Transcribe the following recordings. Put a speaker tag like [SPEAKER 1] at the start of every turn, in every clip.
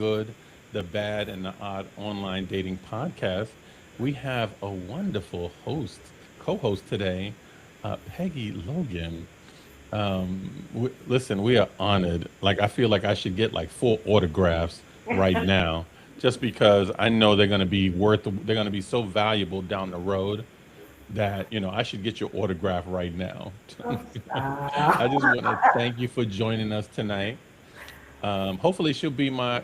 [SPEAKER 1] Good, the Bad, and the Odd online dating podcast. We have a wonderful co-host today, Peggy Logan. Listen, we are honored. Like, I feel like I should get like four autographs right now, just because I know they're going to be so valuable down the road that, I should get your autograph right now. I just want to thank you for joining us tonight. Hopefully she'll be my,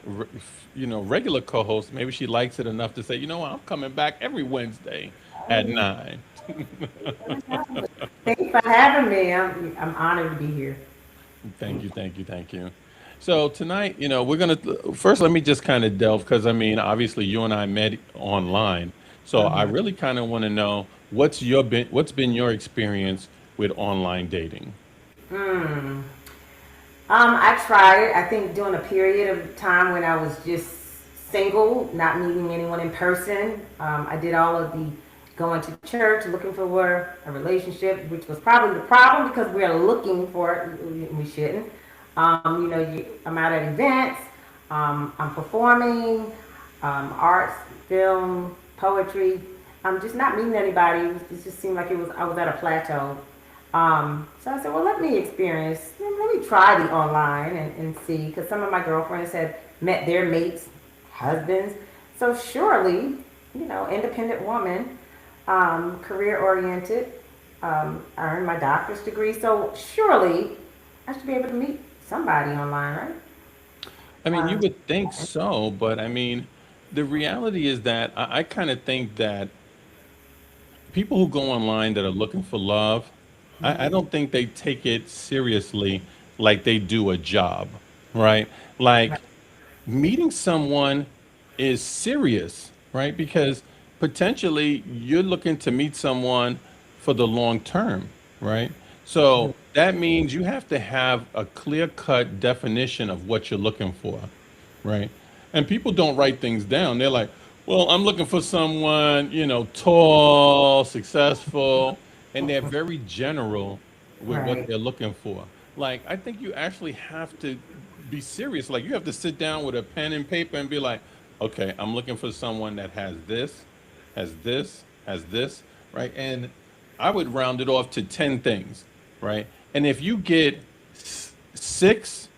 [SPEAKER 1] regular co-host. Maybe she likes it enough to say, you know what, I'm coming back every Wednesday at 9.
[SPEAKER 2] Thank you for having me. I'm honored to be here.
[SPEAKER 1] Thank you, thank you, thank you. So tonight, we're gonna first let me just kind of delve because I mean, obviously you and I met online. So I
[SPEAKER 2] Mhm.
[SPEAKER 1] really kind of want to know what's been your experience with online dating?
[SPEAKER 2] Mm. I tried. I think during a period of time when I was just single, not meeting anyone in person. I did all of the going to church, looking for a relationship, which was probably the problem because we're looking for it. We shouldn't. I'm out at events. I'm performing, arts, film, poetry. I'm just not meeting anybody. It just seemed like I was at a plateau. So I said, well, let me experience, let me try the online and see, because some of my girlfriends had met their mates, husbands. So surely, independent woman, career oriented, I earned my doctor's degree. So surely I should be able to meet somebody online, right?
[SPEAKER 1] I mean, you
[SPEAKER 2] Um,
[SPEAKER 1] would think so, but I mean, the reality is that I kind of think that people who go online that are looking for love, I don't think they take it seriously like they do a job, right? Like meeting someone is serious, right? Because potentially you're looking to meet someone for the long term, right? So that means you have to have a clear cut definition of what you're looking for, right? And people don't write things down. They're like, well, I'm looking for someone, tall, successful, and they're very general with what
[SPEAKER 2] right.
[SPEAKER 1] they're looking for. Like, I think you actually have to be serious. Like, you have to sit down with a pen and paper and be like, okay, I'm looking for someone that has this, right? And I would round it off to 10 things, right? And if you get 6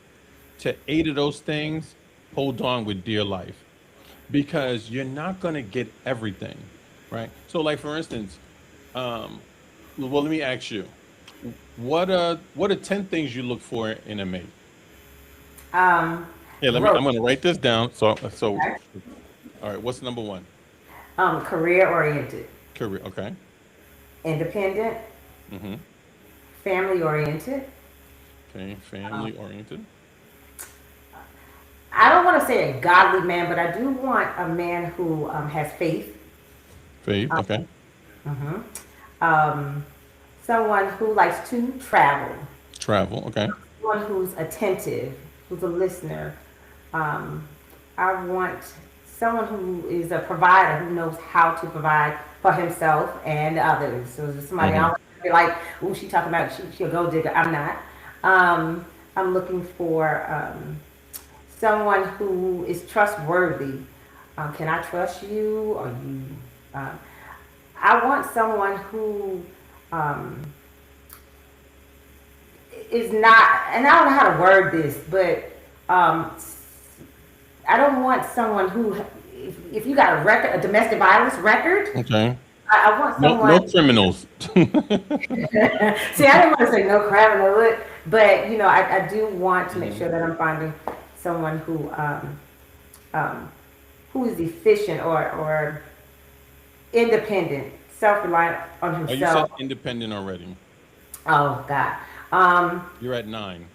[SPEAKER 1] to 8 of those things, hold on with dear life because you're not going to get everything, right? So, like for instance, um, well, let me ask you, what are 10 things you look for in a mate?
[SPEAKER 2] Um,
[SPEAKER 1] Yeah, I'm
[SPEAKER 2] growth.
[SPEAKER 1] going to write this down. So,
[SPEAKER 2] Okay.
[SPEAKER 1] all right, what's number one?
[SPEAKER 2] Career oriented,
[SPEAKER 1] Career. Okay.
[SPEAKER 2] independent,
[SPEAKER 1] Mm-hmm.
[SPEAKER 2] family oriented.
[SPEAKER 1] Okay. Family oriented.
[SPEAKER 2] I don't want to say a godly man, but I do want a man who has faith.
[SPEAKER 1] Faith. Okay.
[SPEAKER 2] Mhm. Um, Someone who likes to travel.
[SPEAKER 1] Travel. Okay.
[SPEAKER 2] Someone who's attentive, who's a listener. Um, I want someone who is a provider, who knows how to provide for himself and others. So there's somebody I
[SPEAKER 1] Mm-hmm.
[SPEAKER 2] don't feel like, oh, she talking about she a gold digger. I'm not. Um, I'm looking for someone who is trustworthy. Can I trust you? Or you? Um, I want someone who um, is not, and I don't know how to word this, but um, I don't want someone who, if you got a record, a domestic violence record,
[SPEAKER 1] Okay.
[SPEAKER 2] I want
[SPEAKER 1] No
[SPEAKER 2] someone.
[SPEAKER 1] criminals.
[SPEAKER 2] See, I didn't want to say no crab in the wood, but I do want to make
[SPEAKER 1] Hmm.
[SPEAKER 2] sure that I'm finding someone um, who is efficient or independent, self-reliant on
[SPEAKER 1] Oh, you said
[SPEAKER 2] himself.
[SPEAKER 1] independent already.
[SPEAKER 2] Oh God. Um,
[SPEAKER 1] You're at 9.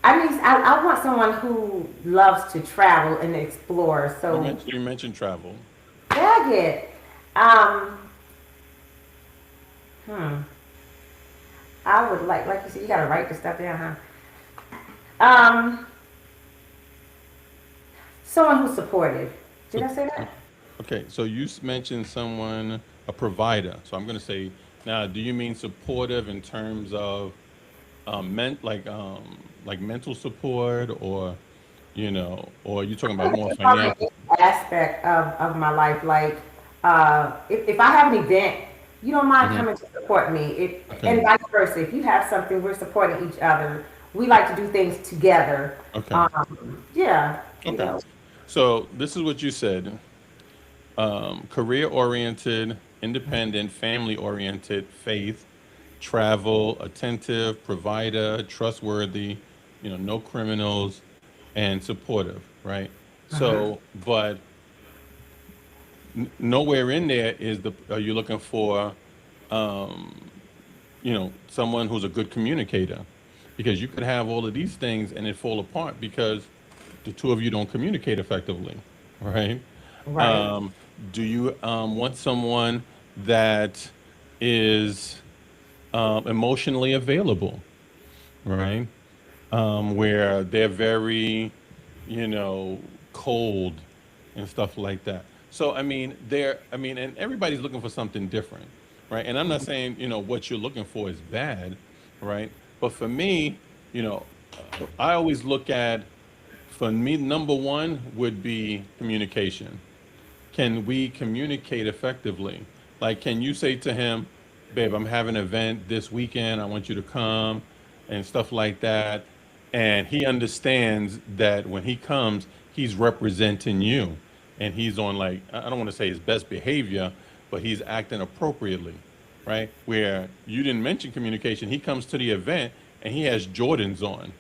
[SPEAKER 2] I want someone who loves to travel and explore. So
[SPEAKER 1] You mentioned travel.
[SPEAKER 2] yeah, it. Um, hmm. I would like you said, you gotta write this stuff down, huh? Someone who's supportive. Did
[SPEAKER 1] So,
[SPEAKER 2] I say that?
[SPEAKER 1] okay, so you mentioned someone, a provider. So I'm going to say, now, do you mean supportive in terms of like mental support or or you talking about
[SPEAKER 2] think
[SPEAKER 1] more
[SPEAKER 2] it's probably
[SPEAKER 1] financial?
[SPEAKER 2] an aspect of my life. Like, if I have an event, you don't mind
[SPEAKER 1] Hmm.
[SPEAKER 2] coming to support me. And
[SPEAKER 1] Okay.
[SPEAKER 2] vice versa. If you have something, we're supporting each other. We like to do things together.
[SPEAKER 1] Okay.
[SPEAKER 2] Yeah, you
[SPEAKER 1] Okay.
[SPEAKER 2] know.
[SPEAKER 1] So this is what you said: career oriented, independent, family oriented, faith, travel, attentive, provider, trustworthy, no criminals, and supportive, right? So, but nowhere in there are you looking for, um, someone who's a good communicator, because you could have all of these things and it fall apart because the two of you don't communicate effectively, right?
[SPEAKER 2] Right.
[SPEAKER 1] Um, do you want someone that is emotionally available, right? Where they're very, cold and stuff like that. So and everybody's looking for something different, right? And I'm not saying what you're looking for is bad, right? But for me, you know, I always look at, for me, number one would be communication. Can we communicate effectively? Like, can you say to him, babe, I'm having an event this weekend. I want you to come and stuff like that. And he understands that when he comes, he's representing you. And he's on, like, I don't want to say his best behavior, but he's acting appropriately, right? Where you didn't mention communication. He comes to the event and he has Jordans on,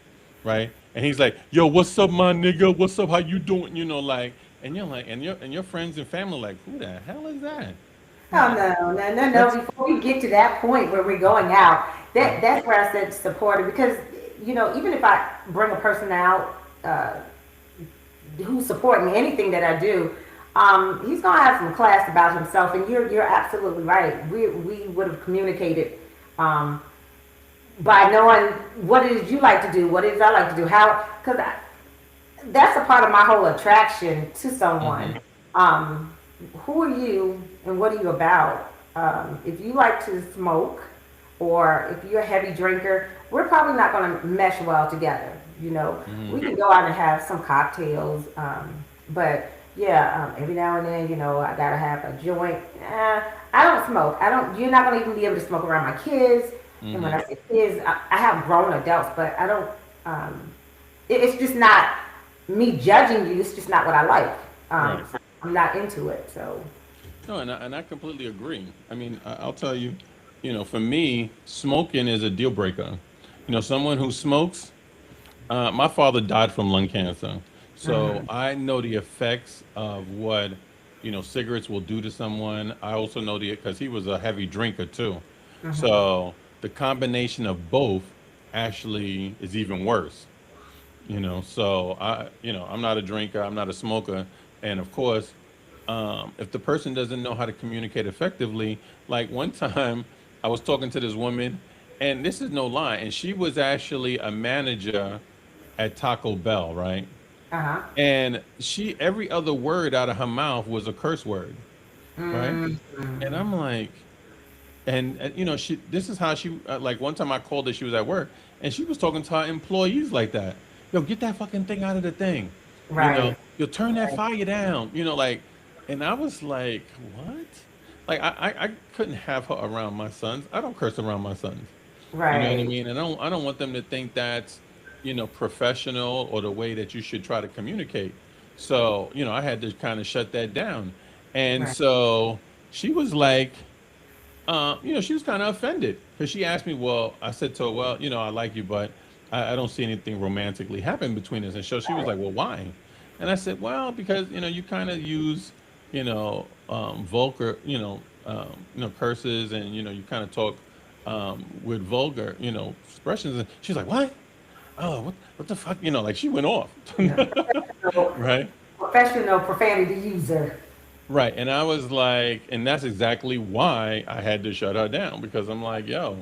[SPEAKER 1] right? And he's like, "Yo, what's up, my nigga? What's up? How you doing?" Like, and you're like, and your friends and family like, "Who the hell is that?"
[SPEAKER 2] Oh
[SPEAKER 1] Like,
[SPEAKER 2] no, no, no,
[SPEAKER 1] that's
[SPEAKER 2] no. Before we get to that point where we're going out,
[SPEAKER 1] right.
[SPEAKER 2] that's where I said supportive because even if I bring a person out who's supporting anything that I do, he's gonna have some class about himself, and you're absolutely right. We would have communicated um, by knowing what it is you like to do, what it is I like to do, how because that's a part of my whole attraction to
[SPEAKER 1] Hmm.
[SPEAKER 2] someone. Um, who are you and what are you about? If you like to smoke or if you're a heavy drinker, we're probably not going to mesh well together.
[SPEAKER 1] Hmm.
[SPEAKER 2] We can go out and have some cocktails, but yeah, every now and then, I gotta have a joint. I don't smoke. I don't. You're not gonna even be able to smoke around my kids. And when
[SPEAKER 1] Hmm.
[SPEAKER 2] I say kids, I have grown adults, but I don't. It's just not me judging you. It's just not what I like.
[SPEAKER 1] Right.
[SPEAKER 2] So I'm not into it. So
[SPEAKER 1] No, and I completely agree. I mean, I'll tell you, for me, smoking is a deal breaker. Someone who smokes. My father died from lung cancer, so I know the effects of what cigarettes will do to someone. I also know because he was a heavy drinker too, so the combination of both actually is even worse. So I'm not a drinker, I'm not a smoker, and of course, if the person doesn't know how to communicate effectively, like one time, I was talking to this woman, and this is no lie, and she was actually a manager at Taco Bell, right?
[SPEAKER 2] uh huh.
[SPEAKER 1] And every other word out of her mouth was a curse word, right? And I'm like, this is how she, like one time I called her, she was at work, and she was talking to her employees like that. Yo, get that fucking thing out of the thing.
[SPEAKER 2] Right.
[SPEAKER 1] You'll turn that fire down. And I was like, what? Like I couldn't have her around my sons. I don't curse around my sons. You know what I
[SPEAKER 2] Right.
[SPEAKER 1] mean? And I don't want them to think that's, professional or the way that you should try to communicate. So, I had to kind of shut that down. And
[SPEAKER 2] Right.
[SPEAKER 1] so she was like, she was kind of offended because she asked me, well, I said to her, well, I like you, but I don't see anything romantically happen between us. And so she was like, well, why? And I said, well, because, you kind of use, vulgar, curses, and, you kind of talk with vulgar, expressions. And she's like, what? Oh, what the fuck? Like she went off.
[SPEAKER 2] Yeah. So,
[SPEAKER 1] Right.
[SPEAKER 2] professional profanity user.
[SPEAKER 1] Right. And I was like, and that's exactly why I had to shut her down, because I'm like, yo,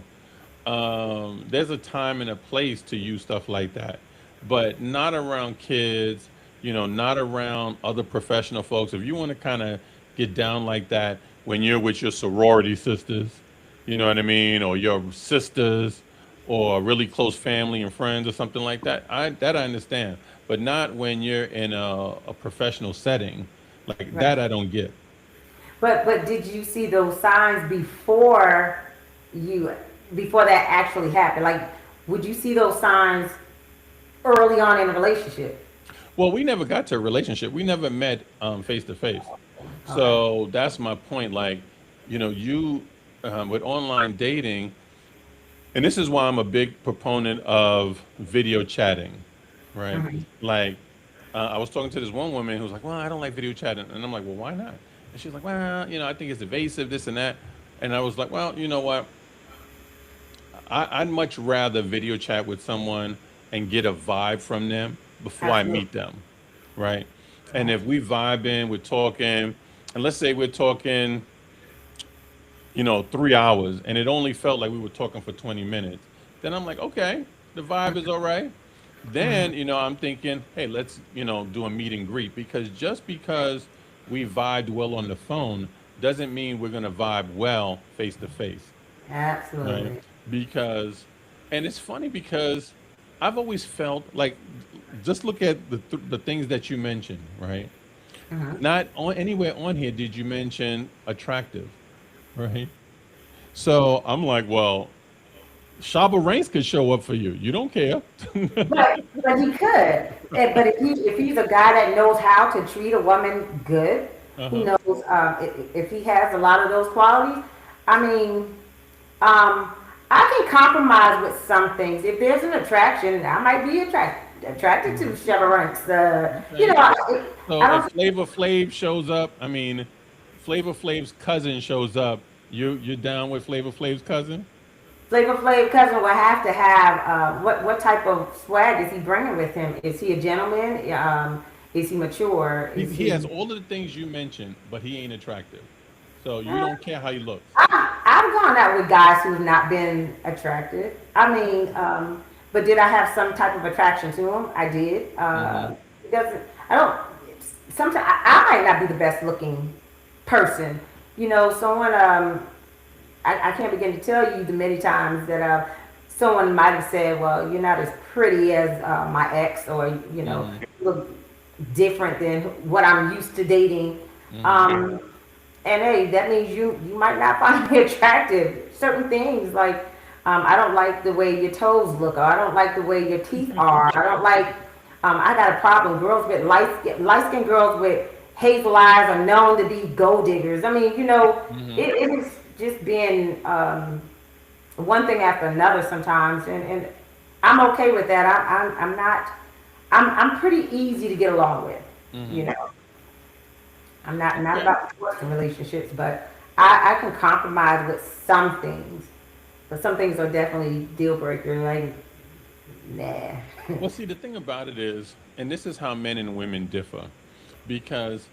[SPEAKER 1] there's a time and a place to use stuff like that, but not around kids, not around other professional folks. If you want to kind of get down like that when you're with your sorority sisters, you know what I mean, or your sisters, or really close family and friends or something like that. I understand, but not when you're in a professional setting like
[SPEAKER 2] Right.
[SPEAKER 1] that. I don't get.
[SPEAKER 2] But did you see those signs you before that actually happened? Like, would you see those signs early on in a relationship?
[SPEAKER 1] Well, we never got to a relationship. We never met face to face.
[SPEAKER 2] Okay.
[SPEAKER 1] So that's my point. Like, you with online dating, and this is why I'm a big proponent of video chatting, right?
[SPEAKER 2] Hmm.
[SPEAKER 1] Like, I was talking to this one woman who was like, "Well, I don't like video chatting," and I'm like, "Well, why not?" And she's like, "Well, I think it's evasive, this and that." And I was like, "Well, you know what? I'd much rather video chat with someone and get a vibe from them before I
[SPEAKER 2] Absolutely.
[SPEAKER 1] meet them, right? And
[SPEAKER 2] Right.
[SPEAKER 1] if we vibing, we're talking, and let's say we're talking, 3 hours, and it only felt like we were talking for 20 minutes, then I'm like, okay, the vibe is all right. Then, I'm thinking, hey, let's, do a meet and greet, because just because we vibed well on the phone doesn't mean we're going to vibe well face to face, right?
[SPEAKER 2] Absolutely.
[SPEAKER 1] Because, and it's funny because I've always felt like, just look at the things that you mentioned, right?
[SPEAKER 2] Hmm.
[SPEAKER 1] Not on anywhere on here did you mention attractive, right? So I'm like, well, Shaba Ranks could show up for you. You don't care.
[SPEAKER 2] But he could. But if he's a guy that knows how to treat a woman good, he
[SPEAKER 1] Uh-huh.
[SPEAKER 2] knows if he has a lot of those qualities. I mean, um, I can compromise with some things. If there's an attraction, I might be attracted to
[SPEAKER 1] Mhm.
[SPEAKER 2] Chevy Ranks.
[SPEAKER 1] Okay.
[SPEAKER 2] I
[SPEAKER 1] So if
[SPEAKER 2] don't.
[SPEAKER 1] Flavor Flav shows up, I mean, Flavor Flav's cousin shows up, you're down with Flavor Flav's cousin?
[SPEAKER 2] Flavor Flav cousin will have to have what type of swag is he bringing with him? Is he a gentleman? Is he mature? Is
[SPEAKER 1] He has
[SPEAKER 2] he?
[SPEAKER 1] all of the things you mentioned, but he ain't attractive. So you don't care how he looks.
[SPEAKER 2] I've gone out with guys who've not been attractive. I mean, but did I have some type of attraction to him? I did.
[SPEAKER 1] Hmm.
[SPEAKER 2] It doesn't. I don't. Sometimes I might not be the best looking person. Someone. I can't begin to tell you the many times that someone might have said, "Well, you're not as pretty as my ex," or
[SPEAKER 1] Hmm.
[SPEAKER 2] look different than what I'm used to dating.
[SPEAKER 1] Hmm.
[SPEAKER 2] Um, and hey, that means you might not find me attractive. Certain things like I don't like the way your toes look, or I don't like the way your teeth are. I don't like. I got a problem. Girls with light skinned girls with hazel eyes are known to be gold diggers. I mean,
[SPEAKER 1] Hmm.
[SPEAKER 2] it is just being one thing after another sometimes, and I'm okay with that. I'm not. I'm pretty easy to get along with. You
[SPEAKER 1] Hmm.
[SPEAKER 2] know. I'm not
[SPEAKER 1] Okay.
[SPEAKER 2] about forcing relationships, but I can compromise with some things. But some things are definitely deal breakers. Like, nah.
[SPEAKER 1] Well, see, the thing about it is, and this is how men and women differ, because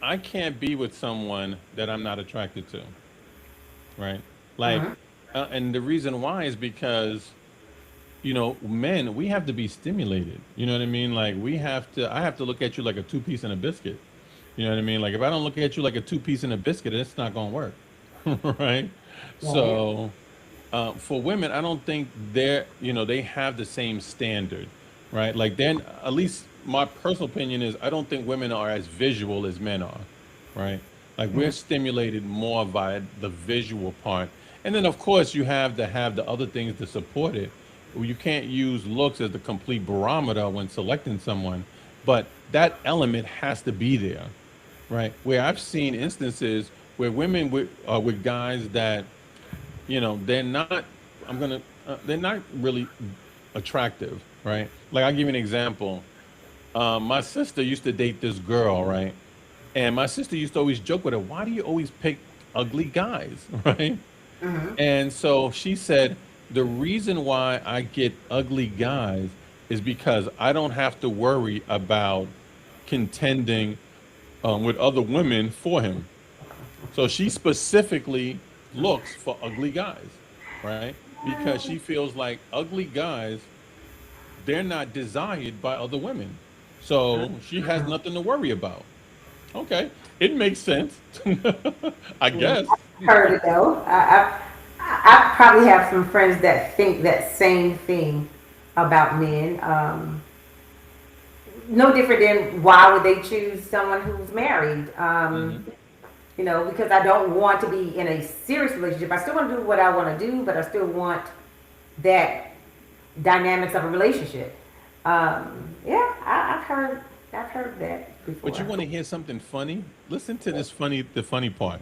[SPEAKER 1] I can't be with someone that I'm not attracted to, right? Like,
[SPEAKER 2] Hmm.
[SPEAKER 1] and the reason why is because, men, we have to be stimulated. You know what I mean? Like, I have to look at you like a two piece in a biscuit. You know what I mean? Like, if I don't look at you like a two piece in a biscuit, it's not going to work. Right?
[SPEAKER 2] Right.
[SPEAKER 1] So, for women, I don't think they have the same standard, right? Like, then, at least my personal opinion is, I don't think women are as visual as men are, right? Like, we're
[SPEAKER 2] Mhm.
[SPEAKER 1] stimulated more by the visual part. And then, of course, you have to have the other things to support it. You can't use looks as the complete barometer when selecting someone, but that element has to be there, right? Where I've seen instances where women with guys that they're not. They're not really attractive, right? Like, I'll give you an example. My sister used to date this girl, right? And my sister used to always joke with her, "Why do you always pick ugly guys?" Right?
[SPEAKER 2] Mhm.
[SPEAKER 1] And so she said, "The reason why I get ugly guys is because I don't have to worry about contending with other women for him." So she specifically looks for ugly guys, right? Because she feels like ugly guys, they're not desired by other women. So she has nothing to worry about. Okay, it makes sense. I
[SPEAKER 2] Yeah,
[SPEAKER 1] guess.
[SPEAKER 2] I've heard it though. I probably have some friends that think that same thing about men. No different than why would they choose someone who's married?
[SPEAKER 1] Hmm.
[SPEAKER 2] Because I don't want to be in a serious relationship. I still want to do what I want to do, but I still want that dynamics of a relationship. Yeah, I've heard that
[SPEAKER 1] But you
[SPEAKER 2] before.
[SPEAKER 1] want to hear something funny? Listen to the funny part.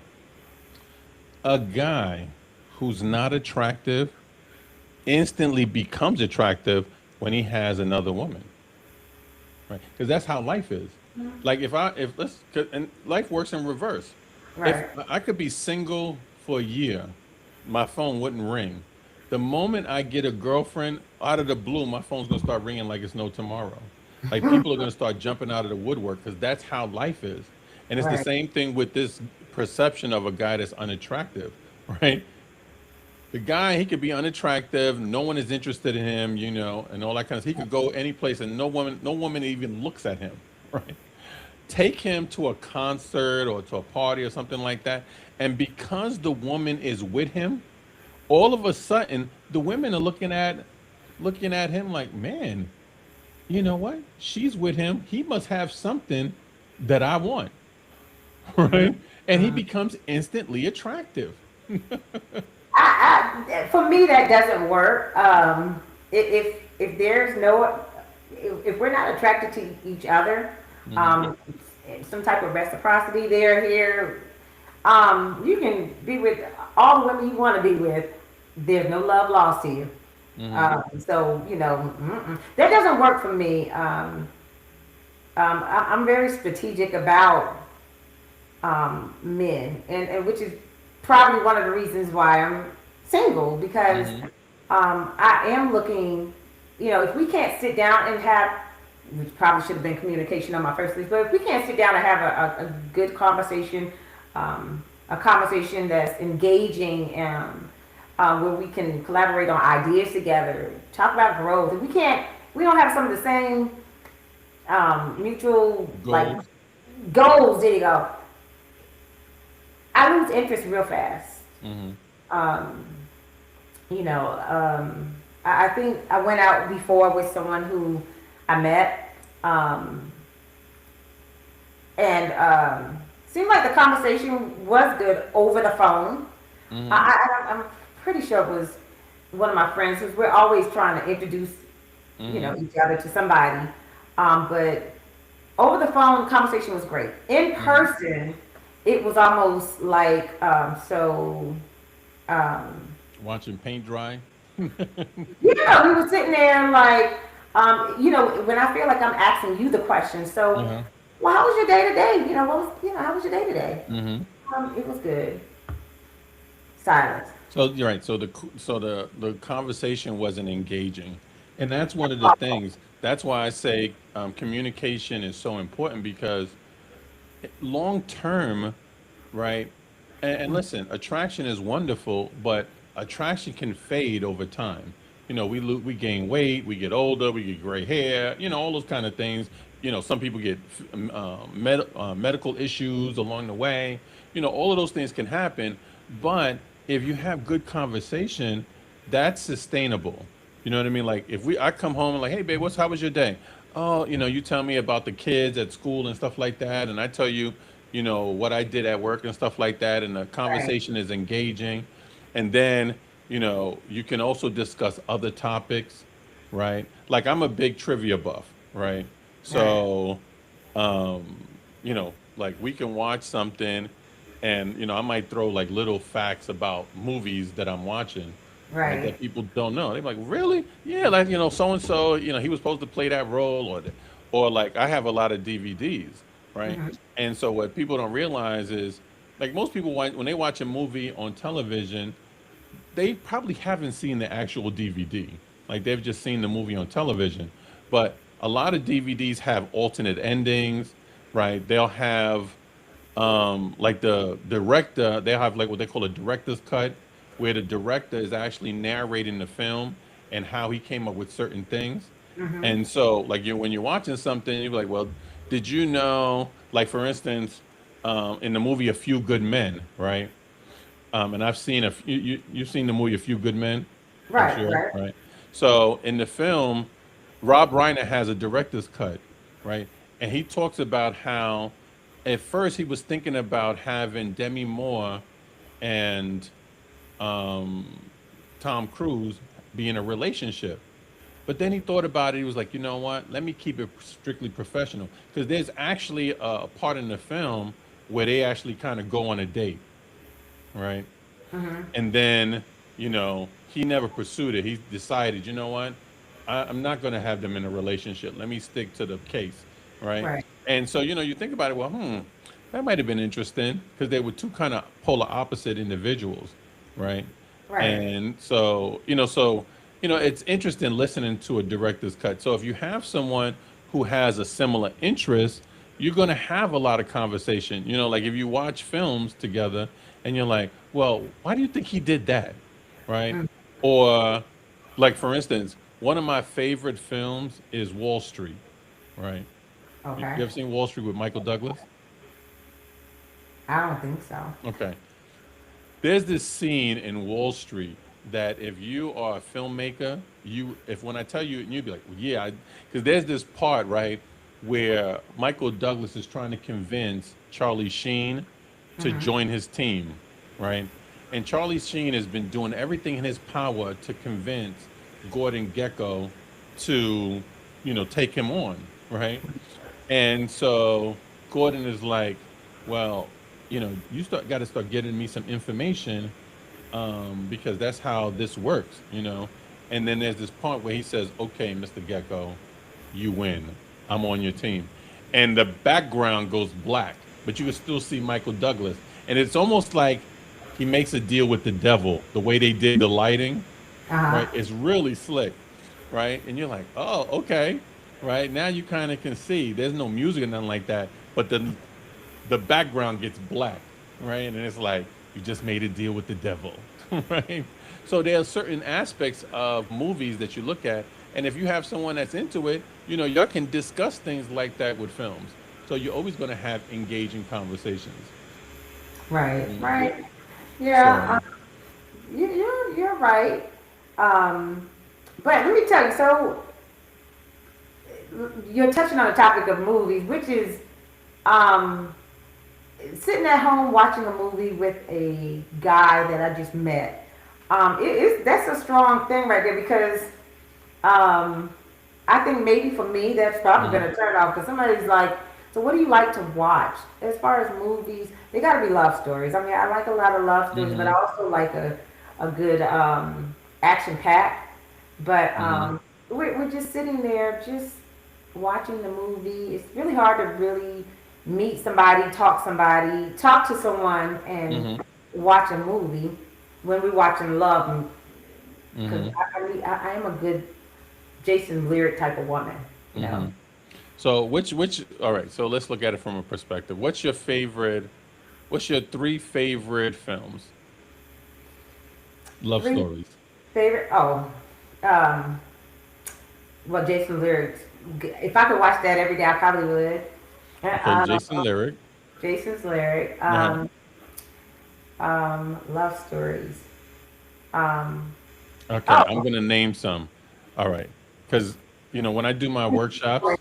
[SPEAKER 1] A guy who's not attractive instantly becomes attractive when he has another woman, right? Because that's how life is. Like if let's, 'cause- and life works in reverse. If
[SPEAKER 2] Right.
[SPEAKER 1] I could be single for a year, my phone wouldn't ring. The moment I get a girlfriend, out of the blue, my phone's gonna start ringing like it's no tomorrow. Like people are gonna start jumping out of the woodwork because that's how life is. And it's the
[SPEAKER 2] Right.
[SPEAKER 1] same thing with this perception of a guy that's unattractive, right? The guy, he could be unattractive, no one is interested in him, and all that kind of. He could go any place and no woman even looks at him, right? Take him to a concert or to a party or something like that, and because the woman is with him, all of a sudden the women are looking at him like, man, you know what? She's with him. He must have something that I want, right? And he becomes instantly attractive.
[SPEAKER 2] For me, that doesn't work. If there's no, if we're not attracted to each other,
[SPEAKER 1] Hmm.
[SPEAKER 2] um, some type of reciprocity there here, you can be with all the women you want to be with. There's no love lost here.
[SPEAKER 1] Hmm.
[SPEAKER 2] So that doesn't work for me. I'm very strategic about men, and which is probably one of the reasons why I'm single because
[SPEAKER 1] Hmm.
[SPEAKER 2] I am looking. If we can't sit down and have, which probably should have been communication on my first list, but if we can't sit down and have a good conversation, a conversation that's engaging and where we can collaborate on ideas together, talk about growth. If we don't have some of the same mutual like
[SPEAKER 1] Goals.
[SPEAKER 2] goals. There you go. I lose interest real fast.
[SPEAKER 1] Hmm.
[SPEAKER 2] Um, I think I went out before with someone who I met, um, and seemed like the conversation was good over the phone.
[SPEAKER 1] Hmm.
[SPEAKER 2] I'm pretty sure it was one of my friends because we're always trying to introduce,
[SPEAKER 1] Hmm.
[SPEAKER 2] each other to somebody. But over the phone, conversation was great. In
[SPEAKER 1] Hmm.
[SPEAKER 2] person, it was almost like um,
[SPEAKER 1] Watching paint dry.
[SPEAKER 2] we were sitting there like, when I feel like I'm asking you the question. So,
[SPEAKER 1] Uh-huh.
[SPEAKER 2] well, how was your day today? How was your day today?
[SPEAKER 1] Hmm.
[SPEAKER 2] It was good. Silence.
[SPEAKER 1] So you're right. So the conversation wasn't engaging, and that's one of the things. That's why I say communication is so important because long term, right? And listen, attraction is wonderful, but attraction can fade over time. We gain weight, we get older, we get gray hair, all those kind of things. Some people get medical issues along the way. All of those things can happen, but if you have good conversation, that's sustainable. You know what I mean? Like if I come home and like, hey babe, how was your day? Oh, you tell me about the kids at school and stuff like that, and I tell you, what I did at work and stuff like that, and the
[SPEAKER 2] Right.
[SPEAKER 1] conversation is engaging. And then, you can also discuss other topics, right? Like I'm a big trivia buff, right?
[SPEAKER 2] Right.
[SPEAKER 1] So, like we can watch something and, I might throw like little facts about movies that I'm watching, right?
[SPEAKER 2] Right.
[SPEAKER 1] That people don't know. They're like, really? Yeah, like, so and so, he was supposed to play that role, or like I have a lot of DVDs, right?
[SPEAKER 2] Hmm.
[SPEAKER 1] And so what people don't realize is like most people when they watch a movie on television, they probably haven't seen the actual DVD. Like they've just seen the movie on television. But a lot of DVDs have alternate endings, right? They'll have like the director, they have like what they call a director's cut, where the director is actually narrating the film and how he came up with certain things.
[SPEAKER 2] Hmm.
[SPEAKER 1] And so, like when you're watching something, you're like, well, did you know? Like for instance, in the movie A Few Good Men, right? And I've seen you've seen the movie A Few Good Men, I'm
[SPEAKER 2] Right,
[SPEAKER 1] sure,
[SPEAKER 2] right.
[SPEAKER 1] right? So in the film, Rob Reiner has a director's cut, right? And he talks about how at first he was thinking about having Demi Moore and Tom Cruise be in a relationship. But then he thought about it. He was like, you know what? Let me keep it strictly professional. Because there's actually a part in the film where they actually kind of go on a date, right? And then, he never pursued it. He decided, you know what? I'm not going to have them in a relationship. Let me stick to the case, right?
[SPEAKER 2] Right,
[SPEAKER 1] And so, you think about it, well, that might have been interesting because they were two kind of polar opposite individuals, right?
[SPEAKER 2] right.
[SPEAKER 1] And so, it's interesting listening to a director's cut. So if you have someone who has a similar interest, you're going to have a lot of conversation. Like if you watch films together and you're like, well, why do you think he did that? Right?
[SPEAKER 2] Mm,
[SPEAKER 1] Or, like, for instance, one of my favorite films is Wall Street, right? You
[SPEAKER 2] okay.
[SPEAKER 1] ever seen Wall Street with Michael Douglas?
[SPEAKER 2] I don't think so.
[SPEAKER 1] Okay. There's this scene in Wall Street that if you are a filmmaker, if when I tell you, you'd be like, well, yeah, because there's this part, right, where Michael Douglas is trying to convince Charlie Sheen to join his team, right? And Charlie Sheen has been doing everything in his power to convince Gordon Gekko to, take him on, right? And so Gordon is like, well, you got to start getting me some information, because that's how this works. And then there's this point where he says, okay, Mr. Gecko, you win. I'm on your team. And the background goes black, but you can still see Michael Douglas. And it's almost like he makes a deal with the devil, the way they did the lighting,
[SPEAKER 2] Uh-huh.
[SPEAKER 1] right? It's really slick, right? And you're like, oh, okay, right? Now you kind of can see there's no music or nothing like that, but the background gets black, right? And it's like you just made a deal with the devil, right? So there are certain aspects of movies that you look at, and if you have someone that's into it, y'all can discuss things like that with films. So you're always going to have engaging conversations.
[SPEAKER 2] Right,
[SPEAKER 1] Mhm.
[SPEAKER 2] right. Yeah,
[SPEAKER 1] So,
[SPEAKER 2] you're right. Um, but let me tell you, so you're touching on the topic of movies, which is um, sitting at home watching a movie with a guy that I just met. That's a strong thing right there because um, I think maybe for me that's probably
[SPEAKER 1] mhm,
[SPEAKER 2] gonna turn it off because somebody's like, so what do you like to watch? As far as movies, they gotta be love stories. I mean, I like a lot of love stories, but I
[SPEAKER 1] mhm,
[SPEAKER 2] also like a good action pack. But
[SPEAKER 1] mhm,
[SPEAKER 2] we're just sitting there, just watching the movie. It's really hard to really meet somebody, talk to someone, and
[SPEAKER 1] mhm,
[SPEAKER 2] watch a movie when we're watching love. Because
[SPEAKER 1] mhm,
[SPEAKER 2] I am a good Jason Lyric type of woman, you know.
[SPEAKER 1] mhm. So which all right, so let's look at it from a perspective. What's your three favorite films? Love
[SPEAKER 2] Three
[SPEAKER 1] stories.
[SPEAKER 2] favorite. Oh, um, well, Jason Lyrics. If I could watch that every day, I probably would.
[SPEAKER 1] Okay,
[SPEAKER 2] Uh,
[SPEAKER 1] Jason Lyric.
[SPEAKER 2] Jason's Lyric.
[SPEAKER 1] Uh-huh.
[SPEAKER 2] Love stories. Um,
[SPEAKER 1] Okay, I'm
[SPEAKER 2] oh,
[SPEAKER 1] gonna name some. All right, because when I do my workshops,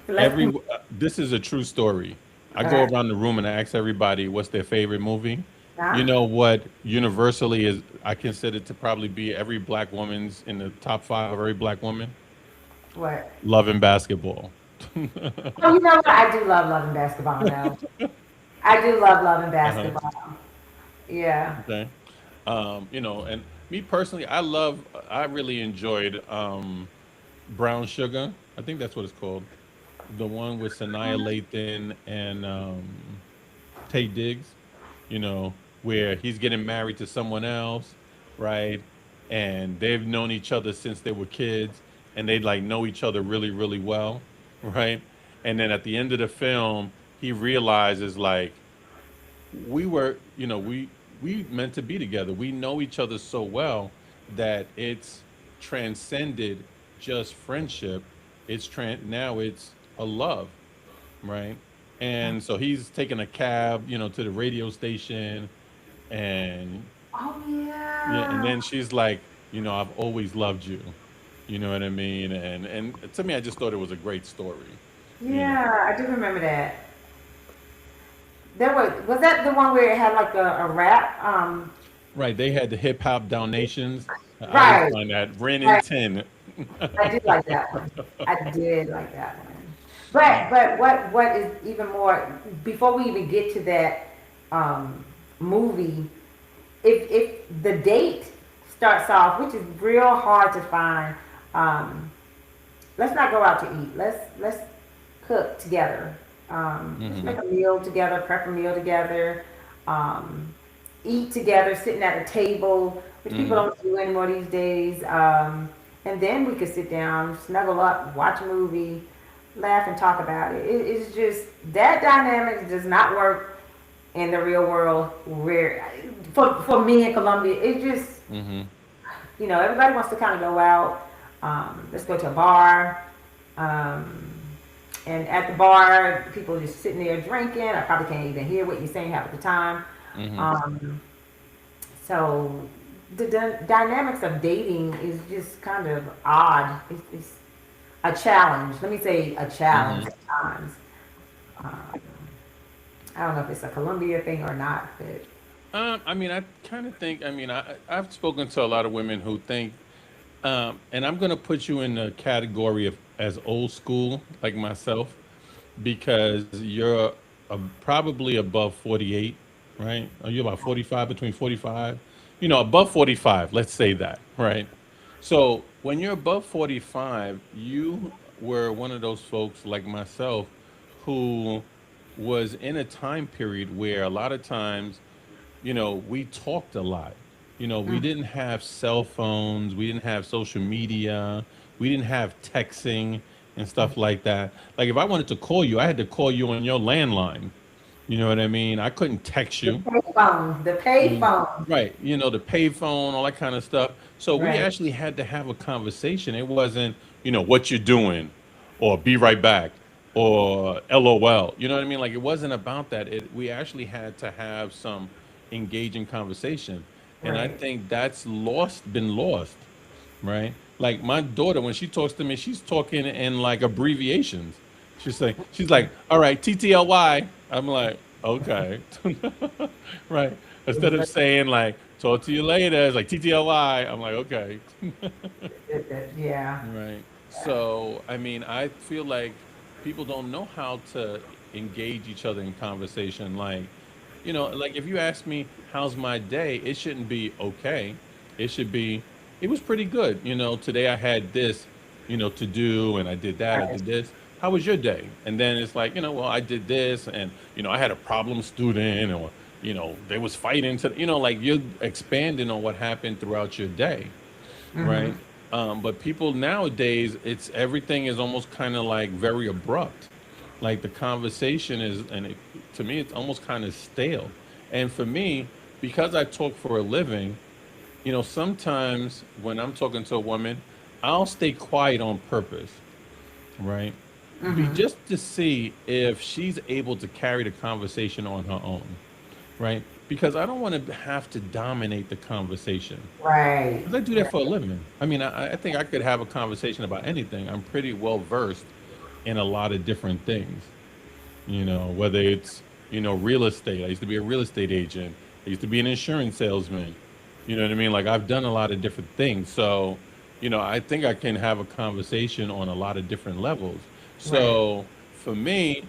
[SPEAKER 2] let's see.
[SPEAKER 1] this is a true story. I go
[SPEAKER 2] Okay.
[SPEAKER 1] around the room and I ask everybody what's their favorite movie. You
[SPEAKER 2] Huh?
[SPEAKER 1] know what universally is I consider to probably be every black woman's in the top five of every black woman?
[SPEAKER 2] What?
[SPEAKER 1] Love and Basketball.
[SPEAKER 2] Oh, you know what? I do love loving basketball now. I do love loving
[SPEAKER 1] Uh-huh.
[SPEAKER 2] basketball. Yeah.
[SPEAKER 1] Okay. And me personally, I really enjoyed Brown Sugar. I think that's what it's called. The one with Sanaya Lathan and Tay Diggs, where he's getting married to someone else, right? And they've known each other since they were kids, and they like know each other really, really well, right? And then at the end of the film, he realizes like we were, we meant to be together. We know each other so well that it's transcended just friendship. Now it's a love, right? And so he's taking a cab, to the radio station, and
[SPEAKER 2] Oh
[SPEAKER 1] Yeah, and
[SPEAKER 2] yeah.
[SPEAKER 1] then she's like, I've always loved you. You know what I mean? And to me, I just thought it was a great story. You know,
[SPEAKER 2] Yeah, I do remember that. There was that the one where it had like a rap?
[SPEAKER 1] right? They had the hip hop donations. I always
[SPEAKER 2] Right,
[SPEAKER 1] find that Ren and
[SPEAKER 2] right.
[SPEAKER 1] 10.
[SPEAKER 2] I did like that one. I did like that one.
[SPEAKER 1] Mm,
[SPEAKER 2] But what is even more before we even get to that um, movie, if the date starts off, which is real hard to find, um, let's not go out to eat. Let's cook together. Let's
[SPEAKER 1] hmm
[SPEAKER 2] make a meal together, prep a meal together, um, eat together, sitting at a table, which people
[SPEAKER 1] hmm
[SPEAKER 2] don't do anymore these days. And then we could sit down, snuggle up, watch a movie, laugh and talk about it. It's just that dynamic does not work in the real world. Where for me in Colombia, it just
[SPEAKER 1] hmm
[SPEAKER 2] everybody wants to kind of go out. Let's go to a bar. Um, and at the bar, people are just sitting there drinking. I probably can't even hear what you're saying half the time.
[SPEAKER 1] hmm
[SPEAKER 2] Um, so the dynamics of dating is just kind of odd. It's a challenge. Let me say a challenge
[SPEAKER 1] hmm
[SPEAKER 2] at times. Um, I don't know if it's a Columbia thing or not, but
[SPEAKER 1] I mean, I kind of think. I mean, I've spoken to a lot of women who think, and I'm going to put you in the category of as old school, like myself, because you're probably above 48, right? Are you about 45, between 45? Above 45, let's say that, right? So when you're above 45, you were one of those folks like myself who was in a time period where a lot of times, we talked a lot. We didn't have cell phones, we didn't have social media, we didn't have texting and stuff like that. Like if I wanted to call you, I had to call you on your landline. You know what I mean? I couldn't text
[SPEAKER 2] the
[SPEAKER 1] you.
[SPEAKER 2] payphone, the
[SPEAKER 1] You know,
[SPEAKER 2] payphone,
[SPEAKER 1] right? The payphone, all that kind of stuff. So we
[SPEAKER 2] right?
[SPEAKER 1] actually had to have a conversation. It wasn't, what you're doing, or be right back, or LOL. You know what I mean? Like it wasn't about that. We actually had to have some engaging conversation, and I
[SPEAKER 2] Right.
[SPEAKER 1] think that's been lost, right? Like my daughter, when she talks to me, she's talking in like abbreviations. She's like, all right, TTLY. I'm like, okay. Right. Instead of saying like, talk to you later, it's like TTLY. I'm like, okay.
[SPEAKER 2] Yeah.
[SPEAKER 1] Right. So, I mean, I feel like people don't know how to engage each other in conversation. Like if you ask me, how's my day? It shouldn't be okay. It should be, it was pretty good. Today I had this, to do, and I did that, I
[SPEAKER 2] Right.
[SPEAKER 1] did this. How was your day? And then it's like, well, I did this, and, I had a problem student, or, they was fighting like you're expanding on what happened throughout your day,
[SPEAKER 2] Mm-hmm.
[SPEAKER 1] right? But people nowadays, it's everything is almost kind of like very abrupt. Like the conversation is, to me, it's almost kind of stale. And for me, because I talk for a living, sometimes when I'm talking to a woman, I'll stay quiet on purpose, right? Be
[SPEAKER 2] Mm-hmm.
[SPEAKER 1] just to see if she's able to carry the conversation on her own, right? Because I don't want to have to dominate the conversation.
[SPEAKER 2] Right.
[SPEAKER 1] Because I do that
[SPEAKER 2] Right.
[SPEAKER 1] for a living. I mean, I think I could have a conversation about anything. I'm pretty well versed in a lot of different things, whether it's, real estate. I used to be a real estate agent. I used to be an insurance salesman. You know what I mean? Like I've done a lot of different things. So, I think I can have a conversation on a lot of different levels.
[SPEAKER 2] Right.
[SPEAKER 1] So for me,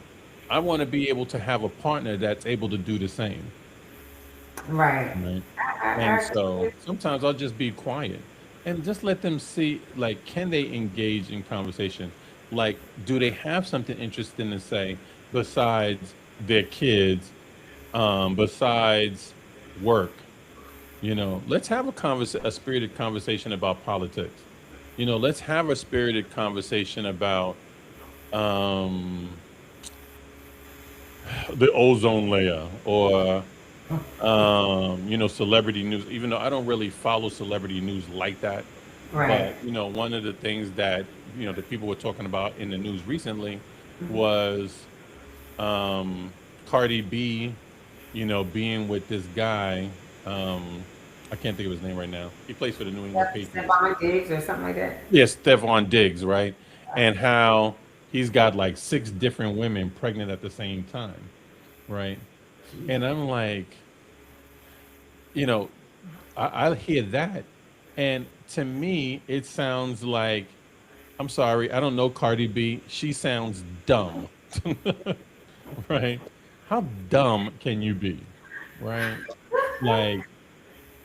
[SPEAKER 1] I want to be able to have a partner that's able to do the same.
[SPEAKER 2] Right.
[SPEAKER 1] Right. And
[SPEAKER 2] I agree.
[SPEAKER 1] so sometimes I'll just be quiet and just let them see, like, can they engage in conversation? Like, do they have something interesting to say besides their kids, besides work? Let's have a spirited conversation about politics. Let's have a spirited conversation about um, the ozone layer, or celebrity news, even though I don't really follow celebrity news like that.
[SPEAKER 2] Right.
[SPEAKER 1] But, one of the things that, the people were talking about in the news recently was Cardi B, being with this guy. I can't think of his name right now. He plays for the New England Patriots.
[SPEAKER 2] Stephon Diggs or something like that.
[SPEAKER 1] Yes, Stephon Diggs, right? And how he's got like six different women pregnant at the same time, right? And I'm like, you know, I hear that, and to me, it sounds like, I'm sorry, I don't know Cardi B. She sounds dumb, right? How dumb can you be, right? Like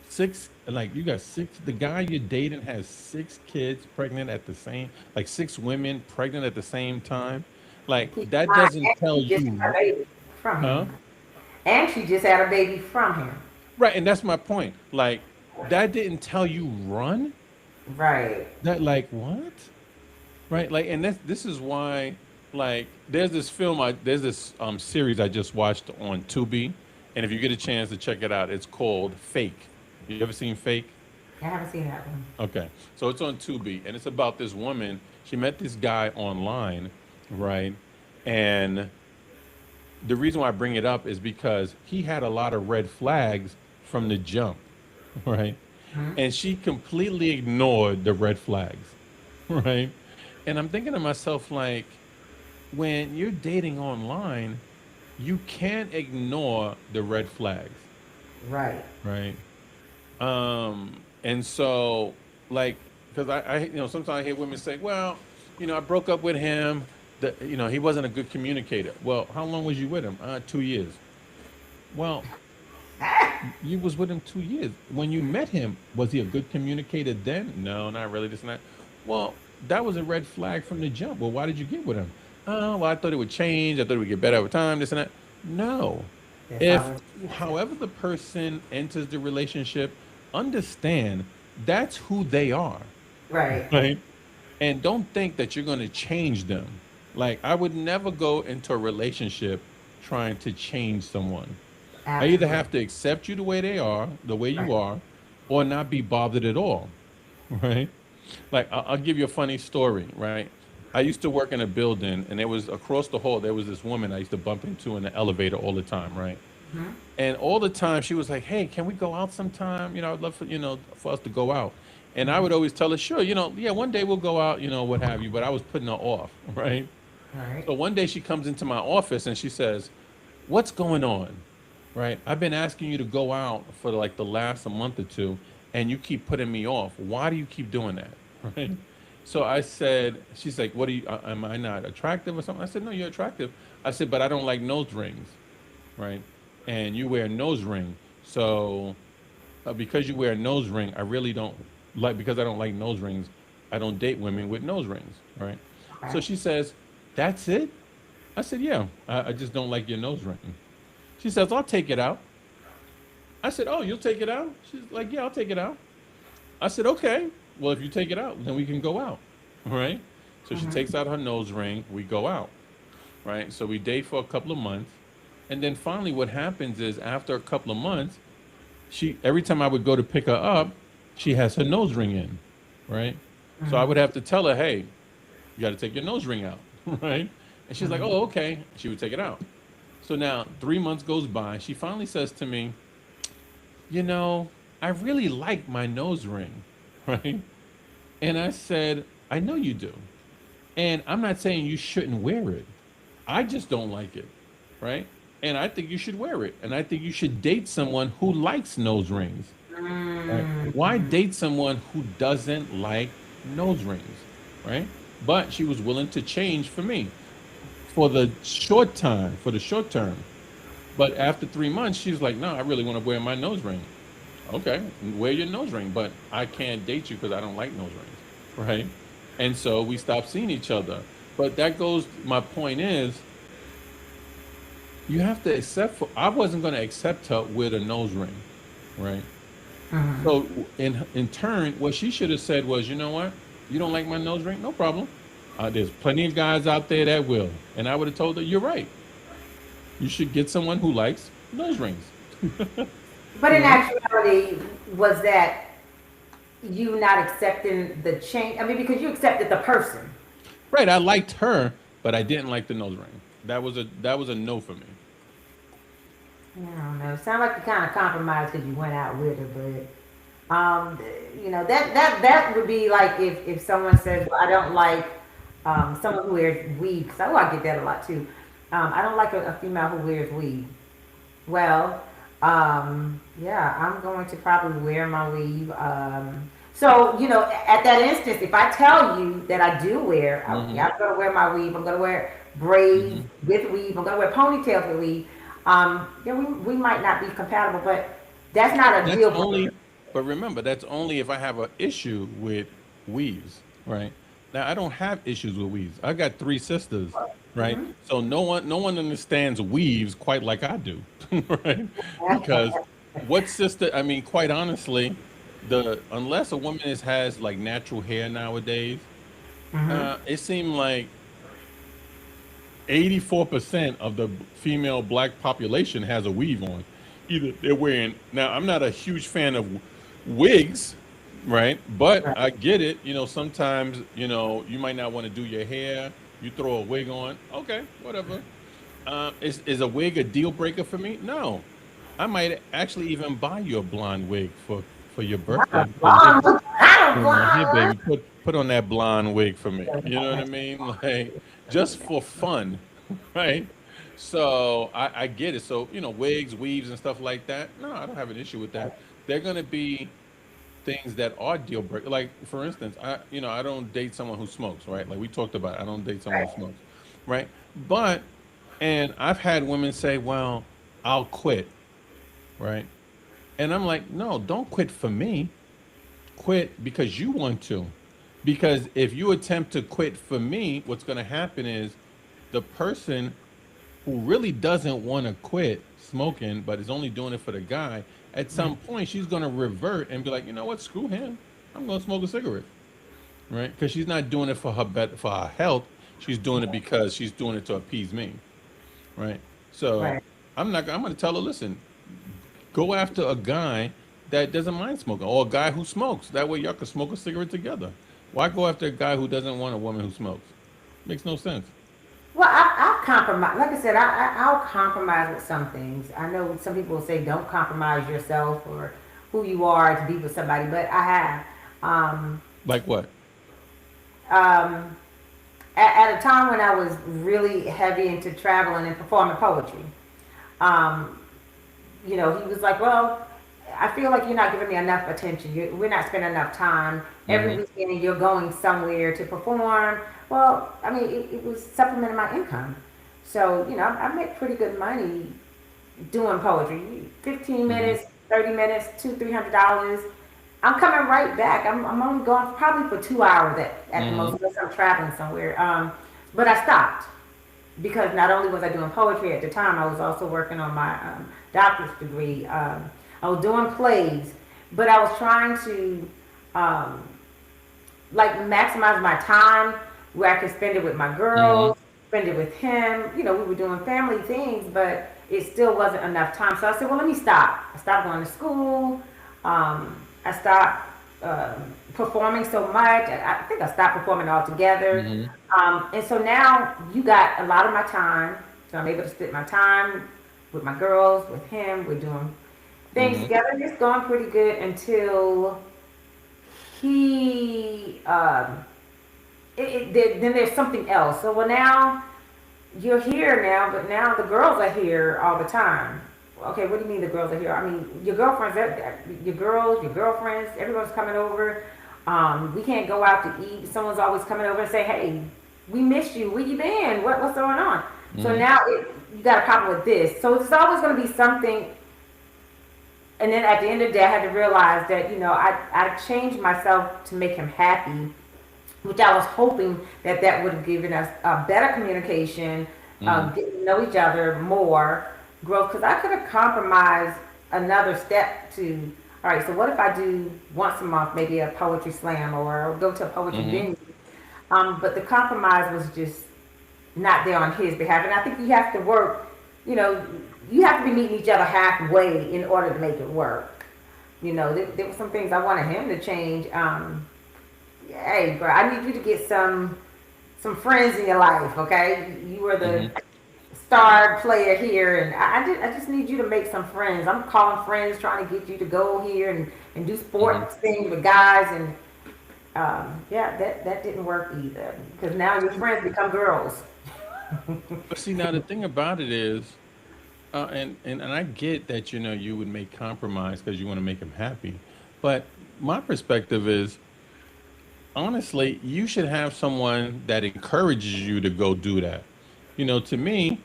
[SPEAKER 1] six, like you got six. The guy you're dating has six kids pregnant at the same, like six women pregnant at the same time. Like
[SPEAKER 2] Keep in
[SPEAKER 1] that
[SPEAKER 2] mind,
[SPEAKER 1] doesn't
[SPEAKER 2] and
[SPEAKER 1] tell
[SPEAKER 2] she just had a
[SPEAKER 1] you,
[SPEAKER 2] baby from
[SPEAKER 1] huh?
[SPEAKER 2] him. And she just had a baby from him.
[SPEAKER 1] Right, and that's my point. Like that didn't tell you run.
[SPEAKER 2] Right.
[SPEAKER 1] That like what? Right, like, and this is why, like, there's this series I just watched on Tubi, and if you get a chance to check it out, it's called Fake. You ever seen Fake?
[SPEAKER 2] I haven't seen that one.
[SPEAKER 1] Okay, so it's on Tubi, and it's about this woman. She met this guy online, right? And the reason why I bring it up is because he had a lot of red flags from the jump, right? And she completely ignored the red flags, right? And I'm thinking to myself, like, when you're dating online, you can't ignore the red flags,
[SPEAKER 2] Right.
[SPEAKER 1] right? And so, like, because sometimes I hear women say, well, I broke up with him. He wasn't a good communicator. Well, how long was you with him? 2 years. Well, you was with him 2 years. When you met him, was he a good communicator then? No, not really. This and that. Well, that was a red flag from the jump. Well, why did you get with him? Oh, well, I thought it would change. I thought it would get better over time. This and that. No.
[SPEAKER 2] That's
[SPEAKER 1] If,
[SPEAKER 2] all.
[SPEAKER 1] however, the person enters the relationship, understand that's who they are,
[SPEAKER 2] Right.
[SPEAKER 1] right? And don't think that you're going to change them. Like, I would never go into a relationship trying to change someone. I either
[SPEAKER 2] Absolutely.
[SPEAKER 1] have to accept you the way they are, the way
[SPEAKER 2] Right.
[SPEAKER 1] you are, or not be bothered at all, right? Like I'll give you a funny story, right? I used to work in a building, and there was across the hall. There was this woman I used to bump into in the elevator all the time, right? And all the time she was like, "Hey, can we go out sometime? I'd love for us to go out." And I would always tell her, "Sure, yeah, one day we'll go out, what have you." But I was putting her off, right?
[SPEAKER 2] Right.
[SPEAKER 1] So one day she comes into my office and she says, "What's going on?" Right? "I've been asking you to go out for like the last a month or two, and you keep putting me off. Why do you keep doing that?" Right? So I said, she's like, "What do you, am I not attractive or something?" I said, "No, you're attractive." I said, "But I don't like nose rings." Right? "And you wear a nose ring. So because you wear a nose ring, I really don't because I don't like nose rings, I don't date women with nose rings." Right? So
[SPEAKER 2] Right.
[SPEAKER 1] she says, "That's it?" I said, "Yeah, I just don't like your nose ring." She says, "I'll take it out." I said, "Oh, you'll take it out?" She's like, "Yeah, I'll take it out." I said, "Okay. Well, if you take it out, then we can go out." Right? So she takes out her nose ring. We go out. Right? So we date for a couple of months. And then finally, what happens is after a couple of months, every time I would go to pick her up, she has her nose ring in. Right? So I would have to tell her, "Hey, you got to take your nose ring out." Right? And she's like, "Oh, okay." She would take it out. So now 3 months goes by. She finally says to me, "I really like my nose ring." Right? And I said, "I know you do. And I'm not saying you shouldn't wear it. I just don't like it." Right? "And I think you should wear it. And I think you should date someone who likes nose rings." Right? Why date someone who doesn't like nose rings? Right? But she was willing to change for me for the short term. But after 3 months, she's like, "No, I really want to wear my nose ring." Okay, wear your nose ring, but I can't date you because I don't like nose rings, right? And so we stopped seeing each other. But that goes, my point is, you have to I wasn't going to accept her with a nose ring, right? So in turn, what she should have said was, "You know what? You don't like my nose ring? No problem. There's plenty of guys out there that will." And I would have told her, "You're right. You should get someone who likes nose rings."
[SPEAKER 2] But
[SPEAKER 1] You
[SPEAKER 2] in
[SPEAKER 1] know?
[SPEAKER 2] actuality, was that you not accepting the change? I mean, because you accepted the person.
[SPEAKER 1] Right. I liked her, but I didn't like the nose ring. That was a no for me.
[SPEAKER 2] I don't know. Sound like the kind of compromise because you went out with her, Um, that would be like if someone says, well, I don't like someone who wears weave. Because I get that a lot too. I don't like a female who wears weave. Well, yeah, I'm going to probably wear my weave. So, at that instance, if I tell you that I do wear,
[SPEAKER 1] Hmm.
[SPEAKER 2] yeah, I'm going to wear my weave. I'm going to wear braids
[SPEAKER 1] Hmm.
[SPEAKER 2] with weave. I'm going to wear ponytails with weave. Yeah, we might not be compatible, but that's not a
[SPEAKER 1] That's
[SPEAKER 2] deal breaker.
[SPEAKER 1] only, but remember, that's only if I have an issue with weaves, right? Now I don't have issues with weaves. I got three sisters, right?
[SPEAKER 2] Hmm.
[SPEAKER 1] So no one understands weaves quite like I do, right? Because what sister? I mean, quite honestly, the unless a woman has like natural hair nowadays,
[SPEAKER 2] Hmm.
[SPEAKER 1] it seemed like 84% of the female black population has a weave on. Either they're wearing, now I'm not a huge fan of wigs, right? But
[SPEAKER 2] Right.
[SPEAKER 1] I get it. Sometimes, you might not want to do your hair. You throw a wig on. Okay, whatever. Is a wig a deal breaker for me? No. I might actually even buy you a blonde wig for your
[SPEAKER 2] Not a
[SPEAKER 1] birthday because
[SPEAKER 2] blonde. Not a
[SPEAKER 1] here,
[SPEAKER 2] blonde.
[SPEAKER 1] baby, put on that blonde wig for me. You know what I mean? Like just for fun, right? So I get it. So wigs, weaves, and stuff like that. No, I don't have an issue with that. They're gonna be things that are deal breaker. Like for instance, I don't date someone who smokes, right? Like we talked about, I don't date someone who
[SPEAKER 2] Right.
[SPEAKER 1] smokes, right? But and I've had women say, "Well, I'll quit," right? And I'm like, "No, don't quit for me. Quit because you want to. Because if you attempt to quit for me, what's going to happen is the person who really doesn't want to quit smoking, but is only doing it for the guy, at some point she's going to revert and be like, you know what, screw him. I'm going to smoke a cigarette, right? Because she's not doing it for her health. She's doing it because she's doing it to appease me, right? So
[SPEAKER 2] Right.
[SPEAKER 1] I'm going to tell her, listen, go after a guy that doesn't mind smoking or a guy who smokes. That way y'all can smoke a cigarette together. Why go after a guy who doesn't want a woman who smokes? Makes no sense.
[SPEAKER 2] Well, I'll compromise. Like I said, I'll compromise with some things. I know some people will say don't compromise yourself or who you are to be with somebody, but I have. Um,
[SPEAKER 1] Like what?
[SPEAKER 2] um, at a time when I was really heavy into traveling and performing poetry, um, he was like, well, I feel like you're not giving me enough attention. We're not spending enough time every
[SPEAKER 1] Hmm.
[SPEAKER 2] weekend, and you're going somewhere to perform. Well, I mean, it was supplementing my income. So, I make pretty good money doing poetry. 15
[SPEAKER 1] Hmm.
[SPEAKER 2] minutes, 30 minutes, $200, $300. I'm coming right back. I'm only going probably for 2 hours at the most,
[SPEAKER 1] Hmm.
[SPEAKER 2] unless I'm traveling somewhere. But I stopped because not only was I doing poetry at the time, I was also working on my doctorate degree. I was doing plays, but I was trying to um, like maximize my time where I could spend it with my
[SPEAKER 1] Hmm.
[SPEAKER 2] girls, spend it with him. We were doing family things, but it still wasn't enough time. So I said, well, let me stop. I stopped going to school. I stopped performing so much. I think I stopped performing altogether.
[SPEAKER 1] Hmm.
[SPEAKER 2] And so now you got a lot of my time. So I'm able to split my time with my girls, with him. We're doing things
[SPEAKER 1] Hmm.
[SPEAKER 2] together. It's going pretty good until he then there's something else. So well now you're here now, but now the girls are here all the time. Okay, what do you mean the girls are here? I mean your girlfriends, your girls, your girlfriends, everyone's coming over. We can't go out to eat. Someone's always coming over and say, "Hey, we missed you. Where you been? What's going on?" So
[SPEAKER 1] Hmm.
[SPEAKER 2] now you got a problem with this. So it's always going to be something. And then at the end of the day, I had to realize that I changed myself to make him happy, which I was hoping that would have given us a better communication,
[SPEAKER 1] Hmm.
[SPEAKER 2] getting to know each other more, growth. Because I could have compromised another step to, all right, so what if I do once a month, maybe a poetry slam or go to a poetry
[SPEAKER 1] Hmm.
[SPEAKER 2] venue? But the compromise was just not there on his behalf. And I think you have to work, you know, you have to be meeting each other halfway in order to make it work. There were some things I wanted him to change. Hey, bro, I need you to get some friends in your life. Okay, you were the
[SPEAKER 1] Hmm.
[SPEAKER 2] star player here, and I just need you to make some friends. I'm calling friends, trying to get you to go here and do
[SPEAKER 1] Hmm.
[SPEAKER 2] sports things with guys, and yeah, that didn't work either because now your friends become girls.
[SPEAKER 1] But see, now the thing about it is, and I get that you would make compromise because you want to make him happy, but my perspective is honestly, you should have someone that encourages you to go do that. To me,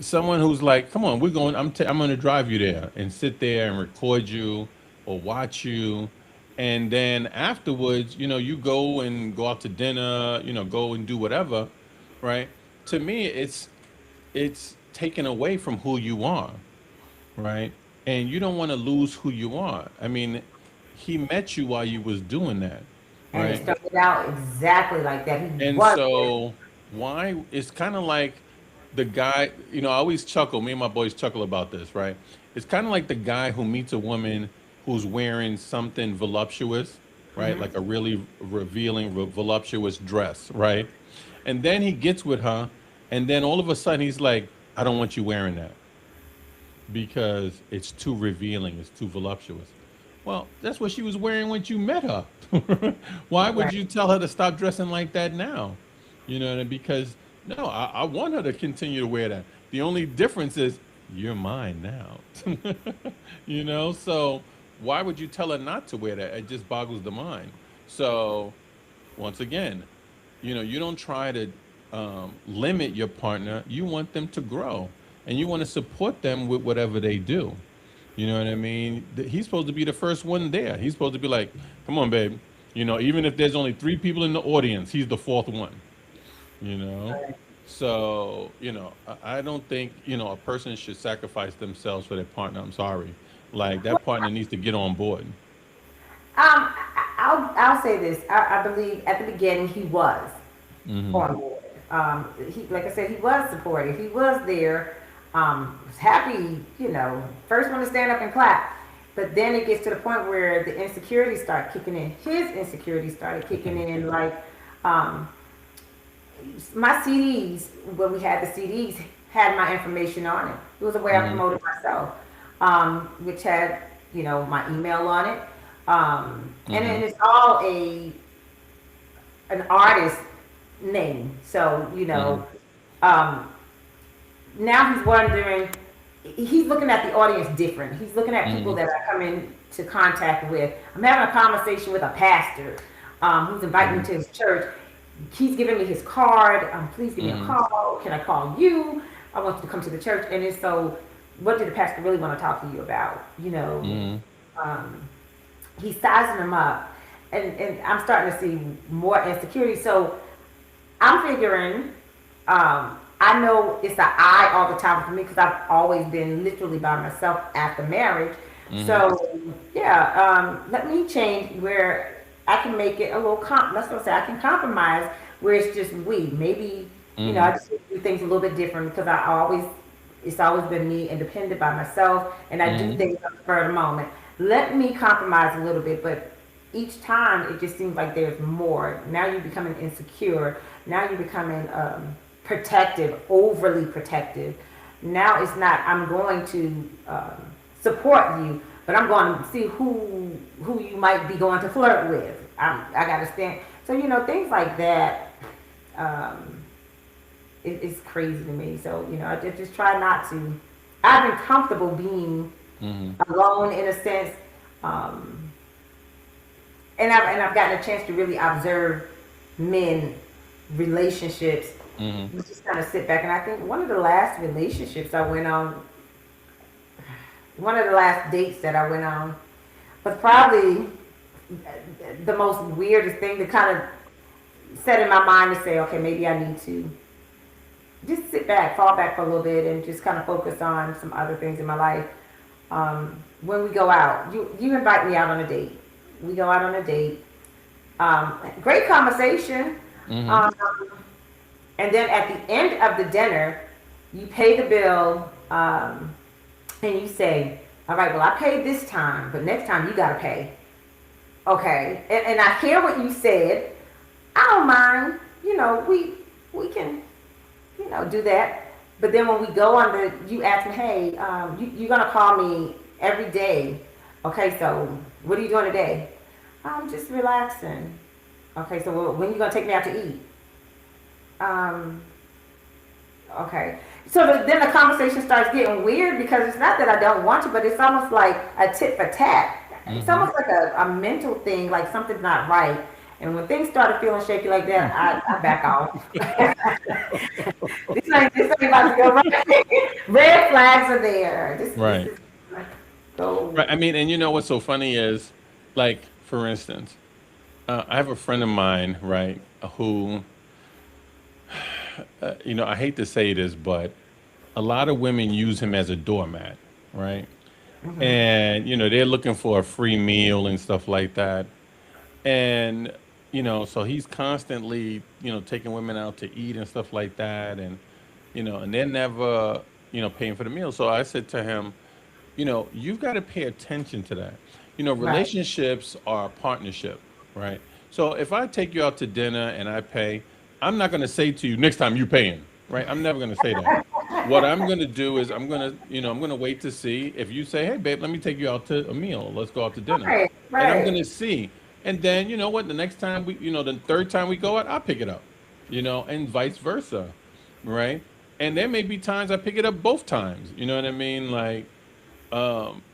[SPEAKER 1] someone who's like, "Come on, we're going. I'm going to drive you there and sit there and record you or watch you, and then afterwards, you go out to dinner, go and do whatever, right?" To me, it's taken away from who you are, right? And you don't want to lose who you are. I mean, he met you while you was doing that,
[SPEAKER 2] And it
[SPEAKER 1] right?
[SPEAKER 2] started out exactly like that. He
[SPEAKER 1] And
[SPEAKER 2] was
[SPEAKER 1] so why it's kind of like the guy, I always chuckle, me and my boys chuckle about this, right? It's kind of like the guy who meets a woman who's wearing something voluptuous, right? Like a really revealing, voluptuous dress, right? And then he gets with her, and then all of a sudden he's like, I don't want you wearing that because it's too revealing, it's too voluptuous. Well, that's what she was wearing when you met her. Why would
[SPEAKER 2] right.
[SPEAKER 1] you tell her to stop dressing like that now? Because no, I want her to continue to wear that. The only difference is you're mine now. So why would you tell her not to wear that? It just boggles the mind. So once again, you don't try to limit your partner. You want them to grow, and you want to support them with whatever they do. You know what I mean? He's supposed to be the first one there. He's supposed to be like, "Come on, babe." Even if there's only three people in the audience, he's the fourth one. You know, so I don't think a person should sacrifice themselves for their partner. I'm sorry, like that partner needs to get on board.
[SPEAKER 2] I'll say this. I believe at the beginning he was
[SPEAKER 1] Hmm.
[SPEAKER 2] on board. He, like I said, he was supportive. He was there. Was happy, first one to stand up and clap. But then it gets to the point where the insecurities start kicking in. His insecurities started kicking in, like um, my CDs. When we had the CDs, had my information on it. It was a way I
[SPEAKER 1] Hmm.
[SPEAKER 2] promoted myself, which had my email on it, and
[SPEAKER 1] Hmm.
[SPEAKER 2] then it's all an artist name. So
[SPEAKER 1] Hmm.
[SPEAKER 2] um, now he's wondering, he's looking at the audience different. He's looking at people
[SPEAKER 1] Hmm.
[SPEAKER 2] that I come into contact with. I'm having a conversation with a pastor who's inviting me
[SPEAKER 1] Hmm.
[SPEAKER 2] to his church. He's giving me his card. Please give me a
[SPEAKER 1] Hmm.
[SPEAKER 2] call. Can I call you? I want you to come to the church. And it's so, what did the pastor really want to talk to you about?
[SPEAKER 1] Hmm.
[SPEAKER 2] Um, he's sizing them up. And I'm starting to see more insecurity. So I'm figuring, I know it's an I all the time for me because I've always been literally by myself after marriage.
[SPEAKER 1] Hmm.
[SPEAKER 2] So yeah, let me change where I can make it a little let's go say I can compromise where it's just we. Maybe I
[SPEAKER 1] Hmm.
[SPEAKER 2] just do things a little bit different because it's always been me independent by myself, and I do
[SPEAKER 1] Hmm.
[SPEAKER 2] things on the spur of the moment. Let me compromise a little bit, but each time it just seems like there's more. Now you're becoming insecure. Now you're becoming protective, overly protective. Now it's not. I'm going to support you, but I'm going to see who you might be going to flirt with. I got to stand. So things like that. Um, it's crazy to me. So I just try not to. I've been comfortable being
[SPEAKER 1] Hmm.
[SPEAKER 2] alone in a sense. Um, and I've gotten a chance to really observe men relationships.
[SPEAKER 1] Hmm.
[SPEAKER 2] You just kind of sit back, and I think one of the last relationships I went on, one of the last dates that I went on, was probably the most weirdest thing to kind of set in my mind to say, okay, maybe I need to just sit back, fall back for a little bit, and just kind of focus on some other things in my life. When we go out, you invite me out on a date. We go out on a date. Great conversation.
[SPEAKER 1] Hmm.
[SPEAKER 2] Um, and then at the end of the dinner, you pay the bill, and you say, "All right, well, I paid this time, but next time you got to pay." Okay, and I hear what you said. I don't mind. We can do that. But then when we go on you ask me, hey, you're gonna call me every day. Okay, so what are you doing today? I'm just relaxing. Okay, so when you gonna take me out to eat? Um, okay. So then the conversation starts getting weird because it's not that I don't want to, but it's almost like a tit for tat. It's
[SPEAKER 1] Hmm.
[SPEAKER 2] almost like a mental thing, like something's not right. And when things started feeling shaky like that, I back off. This ain't about to go right. Red flags are there. This
[SPEAKER 1] Right.
[SPEAKER 2] is go
[SPEAKER 1] Right. I mean, and you know what's so funny is, like, for instance, I have a friend of mine, right, who, I hate to say this, but a lot of women use him as a doormat, right? And, they're looking for a free meal and stuff like that. And, so he's constantly, taking women out to eat and stuff like that. And they're never, paying for the meal. So I said to him, you've got to pay attention to that.
[SPEAKER 2] right.
[SPEAKER 1] Relationships are a partnership, right? So if I take you out to dinner and I pay, I'm not going to say to you, next time you paying, right? I'm never going to say that. What I'm going to do is I'm going to wait to see if you say, hey, babe, let me take you out to a meal. Let's go out to dinner.
[SPEAKER 2] Right.
[SPEAKER 1] And I'm going
[SPEAKER 2] Right.
[SPEAKER 1] to see. And then, you know what? The next time the third time we go out, I'll pick it up, and vice versa, right? And there may be times I pick it up both times. You know what I mean? Like,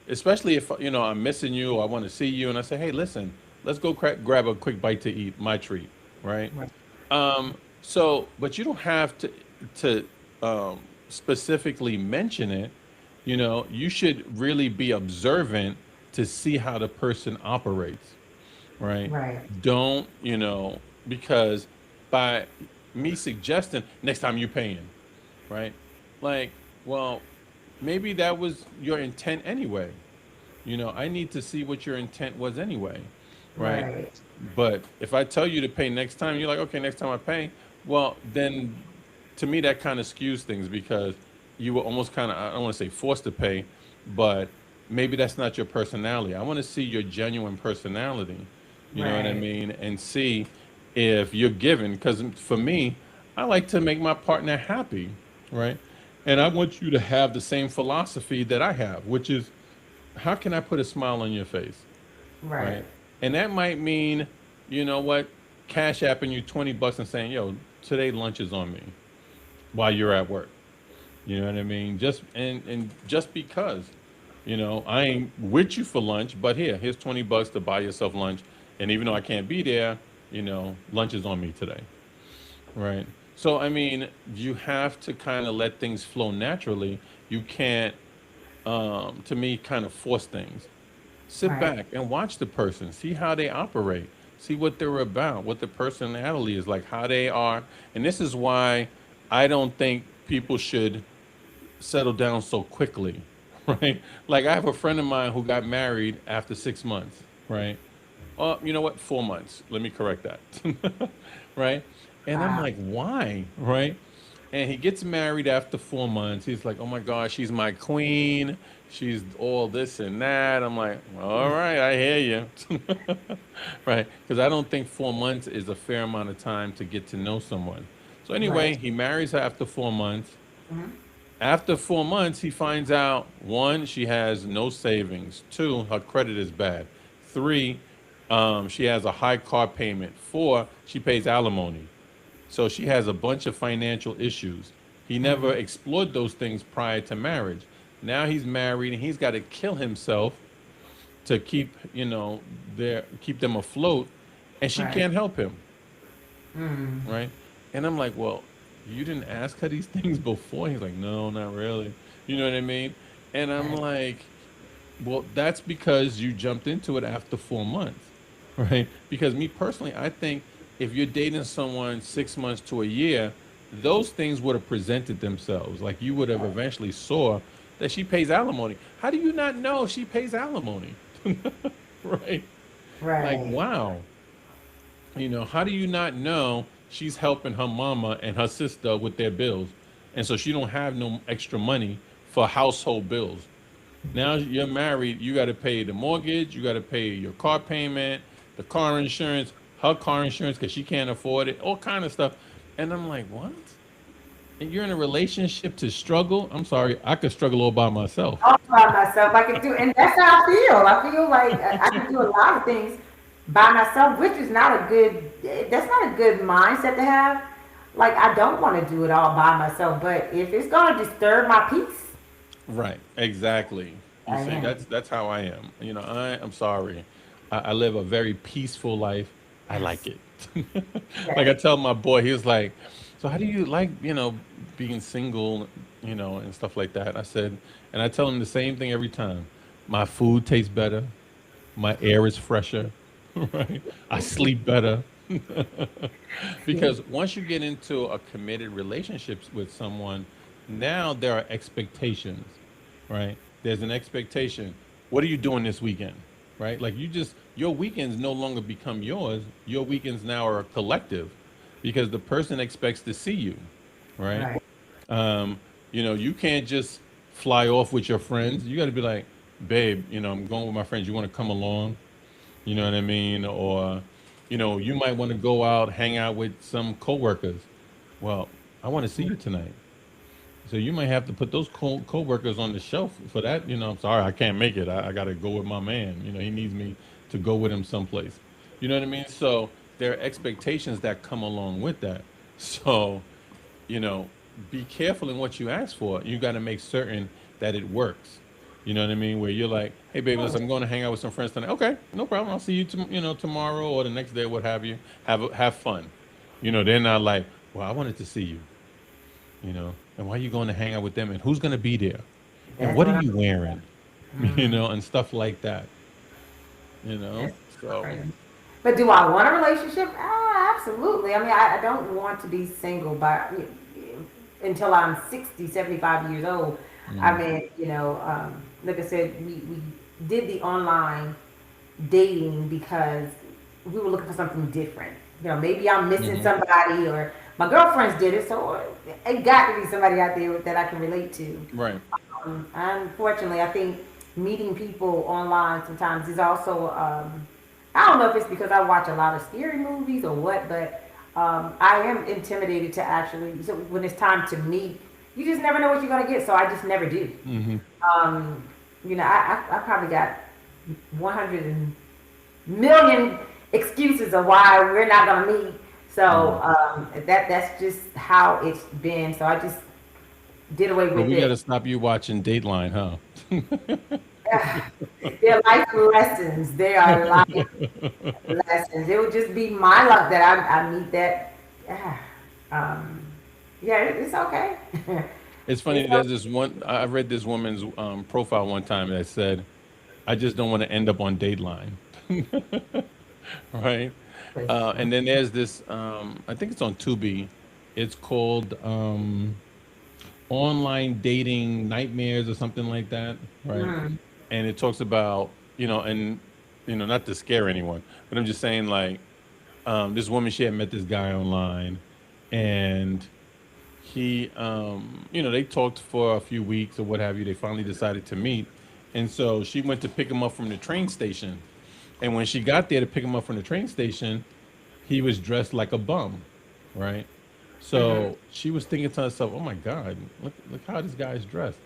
[SPEAKER 1] especially if I'm missing you or I want to see you, and I say, "Hey, listen, let's go grab a quick bite to eat, my treat," right?
[SPEAKER 2] Right.
[SPEAKER 1] So, but you don't have to specifically mention it. You should really be observant to see how the person operates, right?
[SPEAKER 2] Right.
[SPEAKER 1] Don't because by me suggesting next time you paying, right? Like, well, maybe that was your intent anyway. I need to see what your intent was anyway, right?
[SPEAKER 2] Right.
[SPEAKER 1] But if I tell you to pay next time, you're like, okay, next time I pay. Well, then to me, that kind of skews things because you were almost kind of, I don't want to say forced to pay, but maybe that's not your personality. I want to see your genuine personality, you know what I
[SPEAKER 2] Right.
[SPEAKER 1] mean? And see if you're given. Because for me, I like to make my partner happy, right? And I want you to have the same philosophy that I have, which is how can I put a smile on your face,
[SPEAKER 2] Right.
[SPEAKER 1] right? And that might mean, you know what, cash apping you $20 and saying, yo, today lunch is on me while you're at work. You know what I mean? And just because, I ain't with you for lunch, but here's $20 to buy yourself lunch. And even though I can't be there, lunch is on me today. Right. So I mean, you have to kind of let things flow naturally. You can't, to me, kind of force things. Sit
[SPEAKER 2] Right.
[SPEAKER 1] back and watch the person, see how they operate, see what they're about, what the personality is like, how they are. And this is why I don't think people should settle down so quickly, right? Like I have a friend of mine who got married after 6 months, right? You know what? 4 months. Let me correct that, right? And I'm
[SPEAKER 2] Wow.
[SPEAKER 1] like, why, right? And he gets married after 4 months. He's like, oh my gosh, she's my queen. She's all this and that. I'm like, all right, I hear you. Right. Because I don't think 4 months is a fair amount of time to get to know someone. So,
[SPEAKER 2] Right.
[SPEAKER 1] anyway, he marries her after 4 months. After 4 months, he finds out one, she has no savings. Two, her credit is bad. Three, she has a high car payment. Four, she pays alimony. So she has a bunch of financial issues. He never explored those things prior to marriage. Now he's married and he's got to kill himself to keep, keep them afloat, and she
[SPEAKER 2] Right.
[SPEAKER 1] can't help him, right? And I'm like, well, you didn't ask her these things before. He's like, no, not really. You know what I mean? And I'm
[SPEAKER 2] Right.
[SPEAKER 1] like, well, that's because you jumped into it after 4 months, right? Because me personally, I think if you're dating someone 6 months to a year, those things would have presented themselves. Like you would have eventually saw that she pays alimony. How do you not know she pays alimony? Right? Like,
[SPEAKER 2] Right.
[SPEAKER 1] wow. How do you not know she's helping her mama and her sister with their bills? And so she don't have no extra money for household bills. Now you're married, you got to pay the mortgage, you got to pay your car payment, the car insurance, her car insurance because she can't afford it, all kind of stuff. And I'm like, what? and you're in a relationship to struggle. I'm sorry, I could struggle all by myself.
[SPEAKER 2] All by myself. I can do, and that's how I feel. I feel like I can do a lot of things by myself, which is not a good. That's not a good mindset to have. Like I don't want to do it all by myself, but if it's gonna disturb my peace,
[SPEAKER 1] Right, exactly. You
[SPEAKER 2] I
[SPEAKER 1] see,
[SPEAKER 2] am.
[SPEAKER 1] that's how I am. I'm sorry. I live a very peaceful life. I like
[SPEAKER 2] Yes.
[SPEAKER 1] it. Like
[SPEAKER 2] Yes.
[SPEAKER 1] I tell my boy, he was like, "So how do you like, being single, and stuff like that?" I said, and I tell him the same thing every time. My food tastes better. My air is fresher. Right? I sleep better. Because once you get into a committed relationship with someone, now there are expectations, right? There's an expectation. What are you doing this weekend? Right? Like your weekends no longer become yours. Your weekends now are a collective because the person expects to see you, right?
[SPEAKER 2] Right.
[SPEAKER 1] Um, you can't just fly off with your friends. You got to be like, babe, I'm going with my friends. You want to come along? You know what I mean? Or, you might want to go out, hang out with some coworkers. Well, I want to see you tonight. So you might have to put those coworkers on the shelf for that. I'm sorry, I can't make it. I got to go with my man. He needs me to go with him someplace. You know what I mean? So there are expectations that come along with that. So, you know, be careful in what you ask for. You got to make certain that it works. You know what I mean? Where you're like, hey, baby, listen, I'm going to hang out with some friends tonight. Okay, no problem. I'll see you, tomorrow or the next day, what have you. Have fun. They're not like, well, I wanted to see you. And why are you going to hang out with them? And who's going to be there? And
[SPEAKER 2] That's
[SPEAKER 1] what are
[SPEAKER 2] what I'm.
[SPEAKER 1] you wearing? And stuff like that.
[SPEAKER 2] That's
[SPEAKER 1] So
[SPEAKER 2] crazy. But do I want a relationship? Absolutely. I mean, I don't want to be single until I'm 60, 75 years old. I
[SPEAKER 1] mm,
[SPEAKER 2] mean, like I said, we did the online dating because we were looking for something different. Maybe I'm missing
[SPEAKER 1] mhm,
[SPEAKER 2] somebody or my girlfriends did it, so it got to be somebody out there that I can relate to.
[SPEAKER 1] right.
[SPEAKER 2] Unfortunately, I think meeting people online sometimes is also. I don't know if it's because I watch a lot of scary movies or what, but I am intimidated to actually. So when it's time to meet, you just never know what you're gonna get. So I just never do.
[SPEAKER 1] Hmm.
[SPEAKER 2] Um, I probably got 100 million excuses of why we're not gonna meet. So
[SPEAKER 1] Hmm.
[SPEAKER 2] that's just how it's been. So I just did away
[SPEAKER 1] So
[SPEAKER 2] with
[SPEAKER 1] we got to
[SPEAKER 2] it.
[SPEAKER 1] stop you watching Dateline, huh?
[SPEAKER 2] They're life lessons. They are life lessons. It would just be my luck that I meet that. ah, Um, yeah, it's okay.
[SPEAKER 1] It's funny.
[SPEAKER 2] It's
[SPEAKER 1] There's this one. I read this woman's profile one time that said, "I just don't want to end up on Dateline." Right?
[SPEAKER 2] okay.
[SPEAKER 1] And then there's this. I think it's on Tubi. It's called "Online Dating Nightmares" or something like that. Right?
[SPEAKER 2] Mm,
[SPEAKER 1] And it talks about and not to scare anyone, but I'm just saying like this woman, she had met this guy online, and he they talked for a few weeks or what have you. They finally decided to meet, and so she went to pick him up from the train station, and when she got there to pick him up from the train station, he was dressed like a bum, right?
[SPEAKER 2] mm-hmm.
[SPEAKER 1] So she was thinking to herself, oh my God, look how this guy's dressed.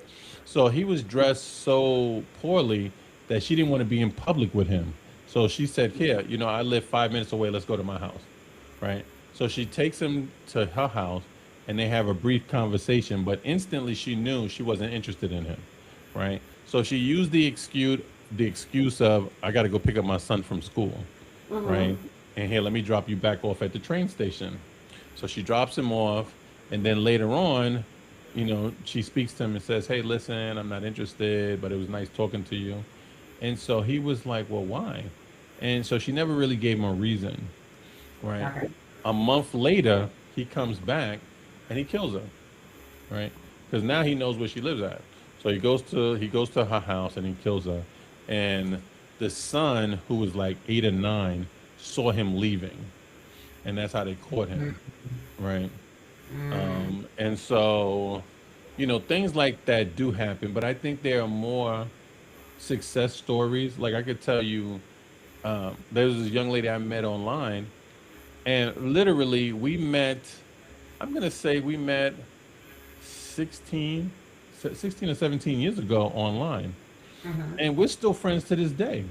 [SPEAKER 1] So he was dressed so poorly that she didn't want to be in public with him. So she said, here, I live 5 minutes away. Let's go to my house. Right. So she takes him to her house and they have a brief conversation, but instantly she knew she wasn't interested in him. Right. So she used the excuse of, I got to go pick up my son from school. Right.
[SPEAKER 2] Mm-hmm.
[SPEAKER 1] And here, let me drop you back off at the train station. So she drops him off, and then later on, she speaks to him and says, "Hey, listen, I'm not interested, but it was nice talking to you." And so he was like, "Well, why?" And so she never really gave him a reason, right?
[SPEAKER 2] Okay.
[SPEAKER 1] A month later, he comes back and he kills her, right? Because now he knows where she lives at. So he goes to her house and he kills her. And the son, who was like 8 or 9, saw him leaving, and that's how they caught him, right? And so, things like that do happen, but I think there are more success stories. Like I could tell you, there's this young lady I met online, and literally we met. I'm gonna say we met. 16 or 17 years ago online,
[SPEAKER 2] Mm-hmm.
[SPEAKER 1] and we're still friends to this day.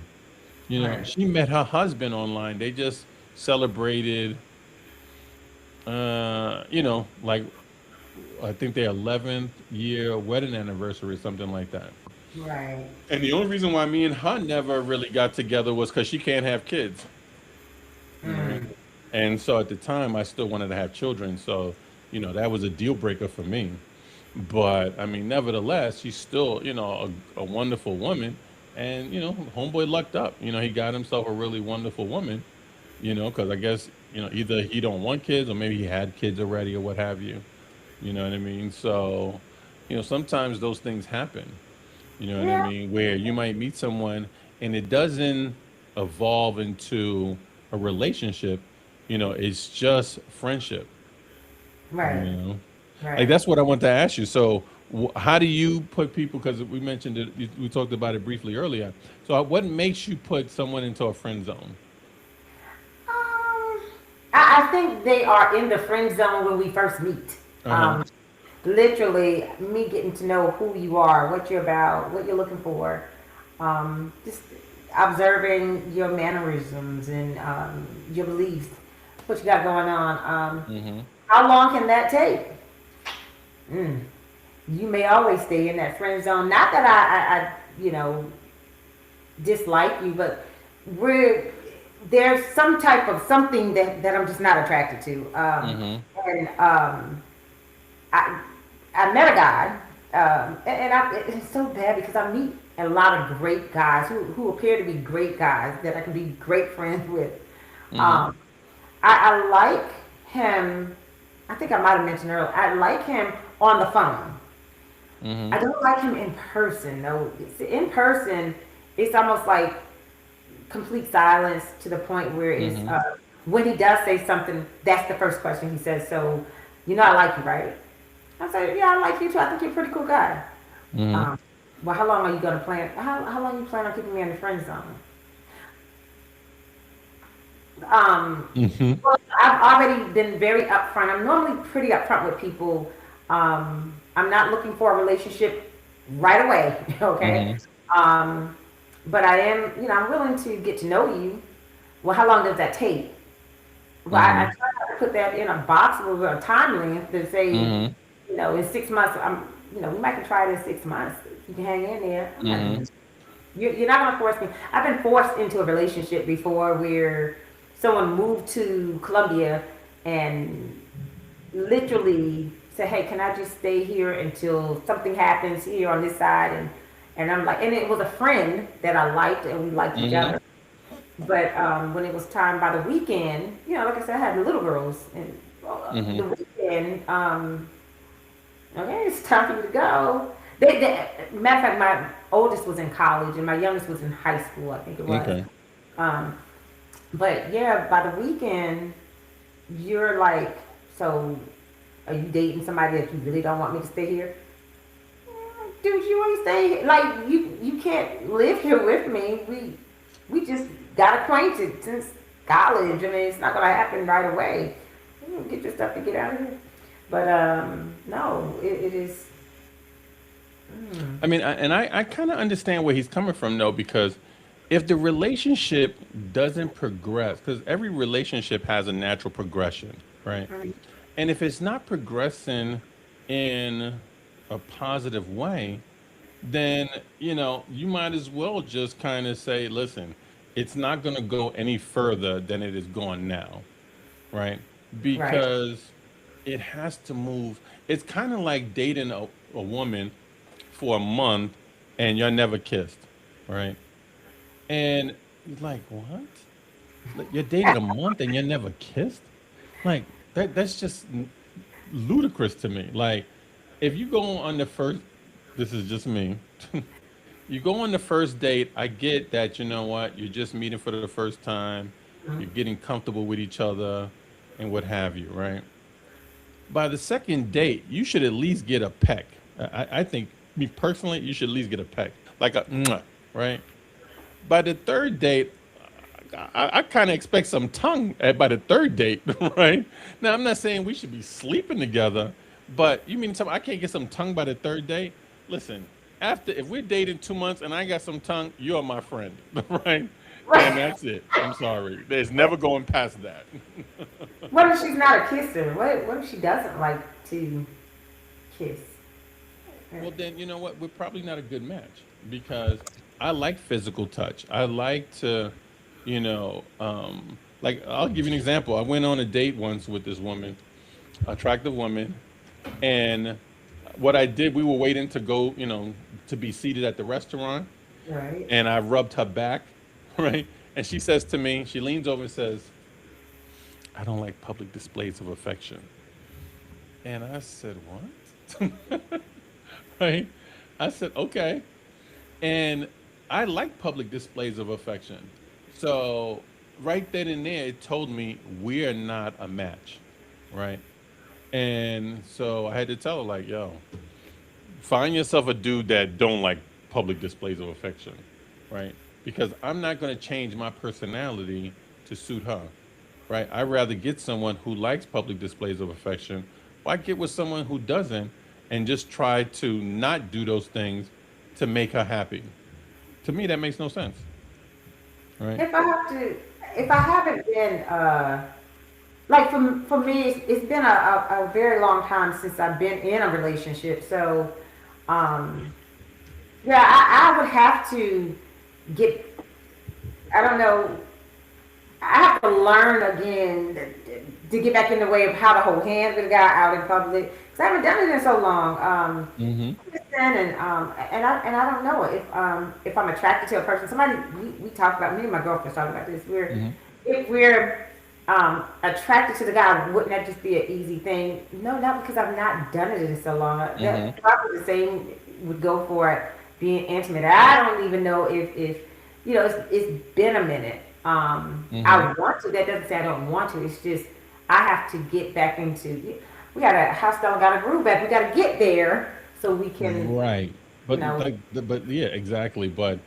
[SPEAKER 1] You know,
[SPEAKER 2] Right.
[SPEAKER 1] she met her husband online. They just celebrated, like I think their 11th year wedding anniversary, something like that.
[SPEAKER 2] Right.
[SPEAKER 1] And the only reason why me and her never really got together was because she can't have kids, right?
[SPEAKER 2] Mm.
[SPEAKER 1] And so at the time, I still wanted to have children. So, that was a deal breaker for me. But I mean, nevertheless, she's still, a wonderful woman. And, homeboy lucked up. He got himself a really wonderful woman, because I guess, either he don't want kids or maybe he had kids already or what have you. You know what I mean? So, sometimes those things happen. You know what I
[SPEAKER 2] Yeah.
[SPEAKER 1] mean? Where you might meet someone and it doesn't evolve into a relationship, it's just friendship, you
[SPEAKER 2] Right.
[SPEAKER 1] know? Like
[SPEAKER 2] Right.
[SPEAKER 1] that's what I want to ask you. So, how do you put people? Because we mentioned it, we talked about it briefly earlier. So, what makes you put someone into a friend zone?
[SPEAKER 2] Um, I think they are in the friend zone when we first meet.
[SPEAKER 1] Uh huh.
[SPEAKER 2] Um, Literally, me getting to know who you are, what you're about, what you're looking for. Just observing your mannerisms and your beliefs, what you got going on.
[SPEAKER 1] Mm-hmm.
[SPEAKER 2] How long can that take? Mm. You may always stay in that friend zone. Not that I dislike you, but we're there's some type of something that I'm just not attracted to.
[SPEAKER 1] Mm-hmm.
[SPEAKER 2] And I I met a guy, it's so bad because I meet a lot of great guys who appear to be great guys that I can be great friends with.
[SPEAKER 1] Mm-hmm.
[SPEAKER 2] Um, I like him. I think I might have mentioned earlier. I like him on the phone.
[SPEAKER 1] Mm-hmm.
[SPEAKER 2] I don't like him in person. No, in person, it's almost like complete silence to the point where it's
[SPEAKER 1] Mm-hmm.
[SPEAKER 2] when he does say something, that's the first question he says. So, I like you, right? I say, yeah, I like you too. I think you're a pretty cool guy.
[SPEAKER 1] Mm-hmm.
[SPEAKER 2] Um, well, how long are you gonna plan? How long you plan on keeping me in the friend zone? Um,
[SPEAKER 1] Mm-hmm.
[SPEAKER 2] well, I've already been very upfront. I'm normally pretty upfront with people. I'm not looking for a relationship right away, okay?
[SPEAKER 1] Mm-hmm.
[SPEAKER 2] Um, but I am, I'm willing to get to know you. Well, how long does that take? Well, I
[SPEAKER 1] Mm-hmm.
[SPEAKER 2] try not to put that in a box with a time length to say,
[SPEAKER 1] Mm-hmm.
[SPEAKER 2] in 6 months, we might can try it in 6 months. You can hang in there. I'm not
[SPEAKER 1] Mm-hmm.
[SPEAKER 2] doing you're not going to force me. I've been forced into a relationship before where someone moved to Colombia and literally said, "Hey, can I just stay here until something happens here on this side?" And I'm like, and it was a friend that I liked, and we liked each
[SPEAKER 1] Mm-hmm.
[SPEAKER 2] other. But when it was time by the weekend, like I said, I had little girls, and the
[SPEAKER 1] Mm-hmm.
[SPEAKER 2] weekend, okay, it's time for you to go. Matter of fact, my oldest was in college, and my youngest was in high school. I think it was.
[SPEAKER 1] Okay.
[SPEAKER 2] Um, but yeah, by the weekend, you're like, so are you dating somebody that you really don't want me to stay here? Dude, you want to stay here? Like you can't live here with me. We just got acquainted since college. I mean, it's not gonna happen right away. Get your stuff and get out of here. But no, it is. Mm,
[SPEAKER 1] I mean, I kind of understand where he's coming from, though, because if the relationship doesn't progress, because every relationship has a natural progression, right?
[SPEAKER 2] mm,
[SPEAKER 1] And if it's not progressing in a positive way, then, you might as well just kind of say, listen, it's not going to go any further than it is going now, right?
[SPEAKER 2] right.
[SPEAKER 1] Because it has to move. It's kind of like dating a woman for a month and you're never kissed, right? And you're like, what? Like, you're dated a month and you're never kissed? Like that's just ludicrous to me. Like if you go on the first, this is just me. You go on the first date, I get that, you know what, you're just meeting for the first time, you're
[SPEAKER 2] Mm,
[SPEAKER 1] getting comfortable with each other and what have you, right? By the second date, you should at least get a peck. I think, me personally, you should at least get a peck, like a mwah, right? By the third date, I kind of expect some tongue by the third date, right? Now, I'm not saying we should be sleeping together, But you mean I can't get some tongue by the third day? Listen, after if we're dating 2 months and I got some tongue, you're my friend, right? And
[SPEAKER 2] Right.
[SPEAKER 1] that's it. I'm sorry. There's never going past that.
[SPEAKER 2] What if she's not a kisser? What if she doesn't like to kiss?
[SPEAKER 1] Well, then you know what? We're probably not a good match because I like physical touch. I like to, like I'll give you an example. I went on a date once with this woman, attractive woman, and what I did, we were waiting to go, to be seated at the restaurant,
[SPEAKER 2] Right.
[SPEAKER 1] and I rubbed her back, right? And she says to me, she leans over and says, "I don't like public displays of affection." And I said, "What?" Right? I said, "Okay." And I like public displays of affection. So right then and there, it told me we're not a match, right? And so I had to tell her, like, yo, find yourself a dude that don't like public displays of affection, right? Because I'm not going to change my personality to suit her, right? I'd rather get someone who likes public displays of affection. Why get with someone who doesn't and just try to not do those things to make her happy? To me, that makes no sense, right?
[SPEAKER 2] If I have to, if I haven't been, like for me, it's been a very long time since I've been in a relationship. So, um, yeah, I would have to get. I don't know. I have to learn again to get back in the way of how to hold hands with a guy out in public because I haven't done it in so long.
[SPEAKER 1] Mm-hmm.
[SPEAKER 2] And I don't know if I'm attracted to a person. Somebody we talked about, me and my girlfriend talked about this.
[SPEAKER 1] Mm-hmm.
[SPEAKER 2] If we're attracted to the guy, wouldn't that just be an easy thing? No, not because I've not done it in so long.
[SPEAKER 1] Mm-hmm.
[SPEAKER 2] That probably the same would go for it being intimate. I don't even know if it's been a minute.
[SPEAKER 1] Mm-hmm.
[SPEAKER 2] I want to. That doesn't say I don't want to. It's just I have to get back into. We got a house dog, got a groove back. We got to get there so we can,
[SPEAKER 1] Right.
[SPEAKER 2] you
[SPEAKER 1] But
[SPEAKER 2] know.
[SPEAKER 1] but yeah, exactly. But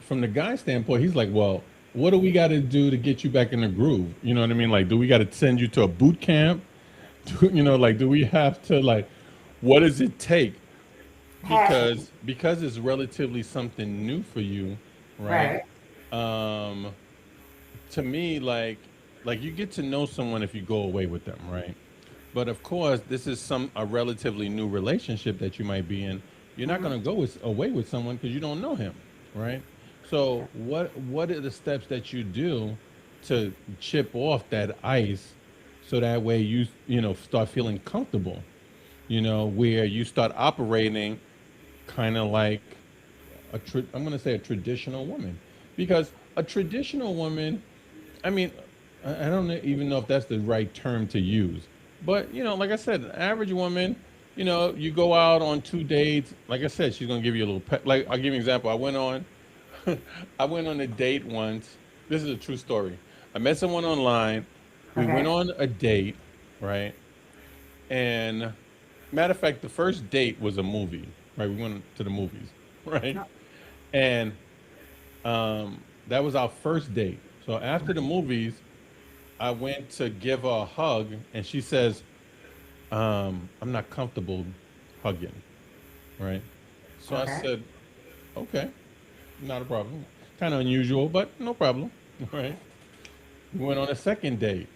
[SPEAKER 1] from the guy standpoint, he's like, well, what do we got to do to get you back in the groove? You know what I mean? Like, do we got to send you to a boot camp? Like, do we have to like, what does it take?
[SPEAKER 2] Passion,
[SPEAKER 1] Because it's relatively something new for you, right?
[SPEAKER 2] right?
[SPEAKER 1] Um, to me, like you get to know someone if you go away with them, right? But of course, this is a relatively new relationship that you might be in. You're not going to go away with someone because you don't know him, right? So what are the steps that you do to chip off that ice so that way you start feeling comfortable, where you start operating kind of like I'm going to say a traditional woman because a traditional woman, I mean, I don't even know if that's the right term to use. But, like I said, an average woman, you go out on 2 dates. Like I said, she's gonna give you a little pet. Like I'll give you an example. I went on a date once. This is a true story. I met someone online. We went
[SPEAKER 2] Okay.
[SPEAKER 1] on a date, right? And matter of fact, the first date was a movie, right? We went to the movies, right? And that was our first date. So after the movies, I went to give her a hug, and she says, "I'm not comfortable hugging." Right? So I
[SPEAKER 2] Okay.
[SPEAKER 1] said, "Okay, not a problem. Kind of unusual, but no problem." Right? We went on a second date.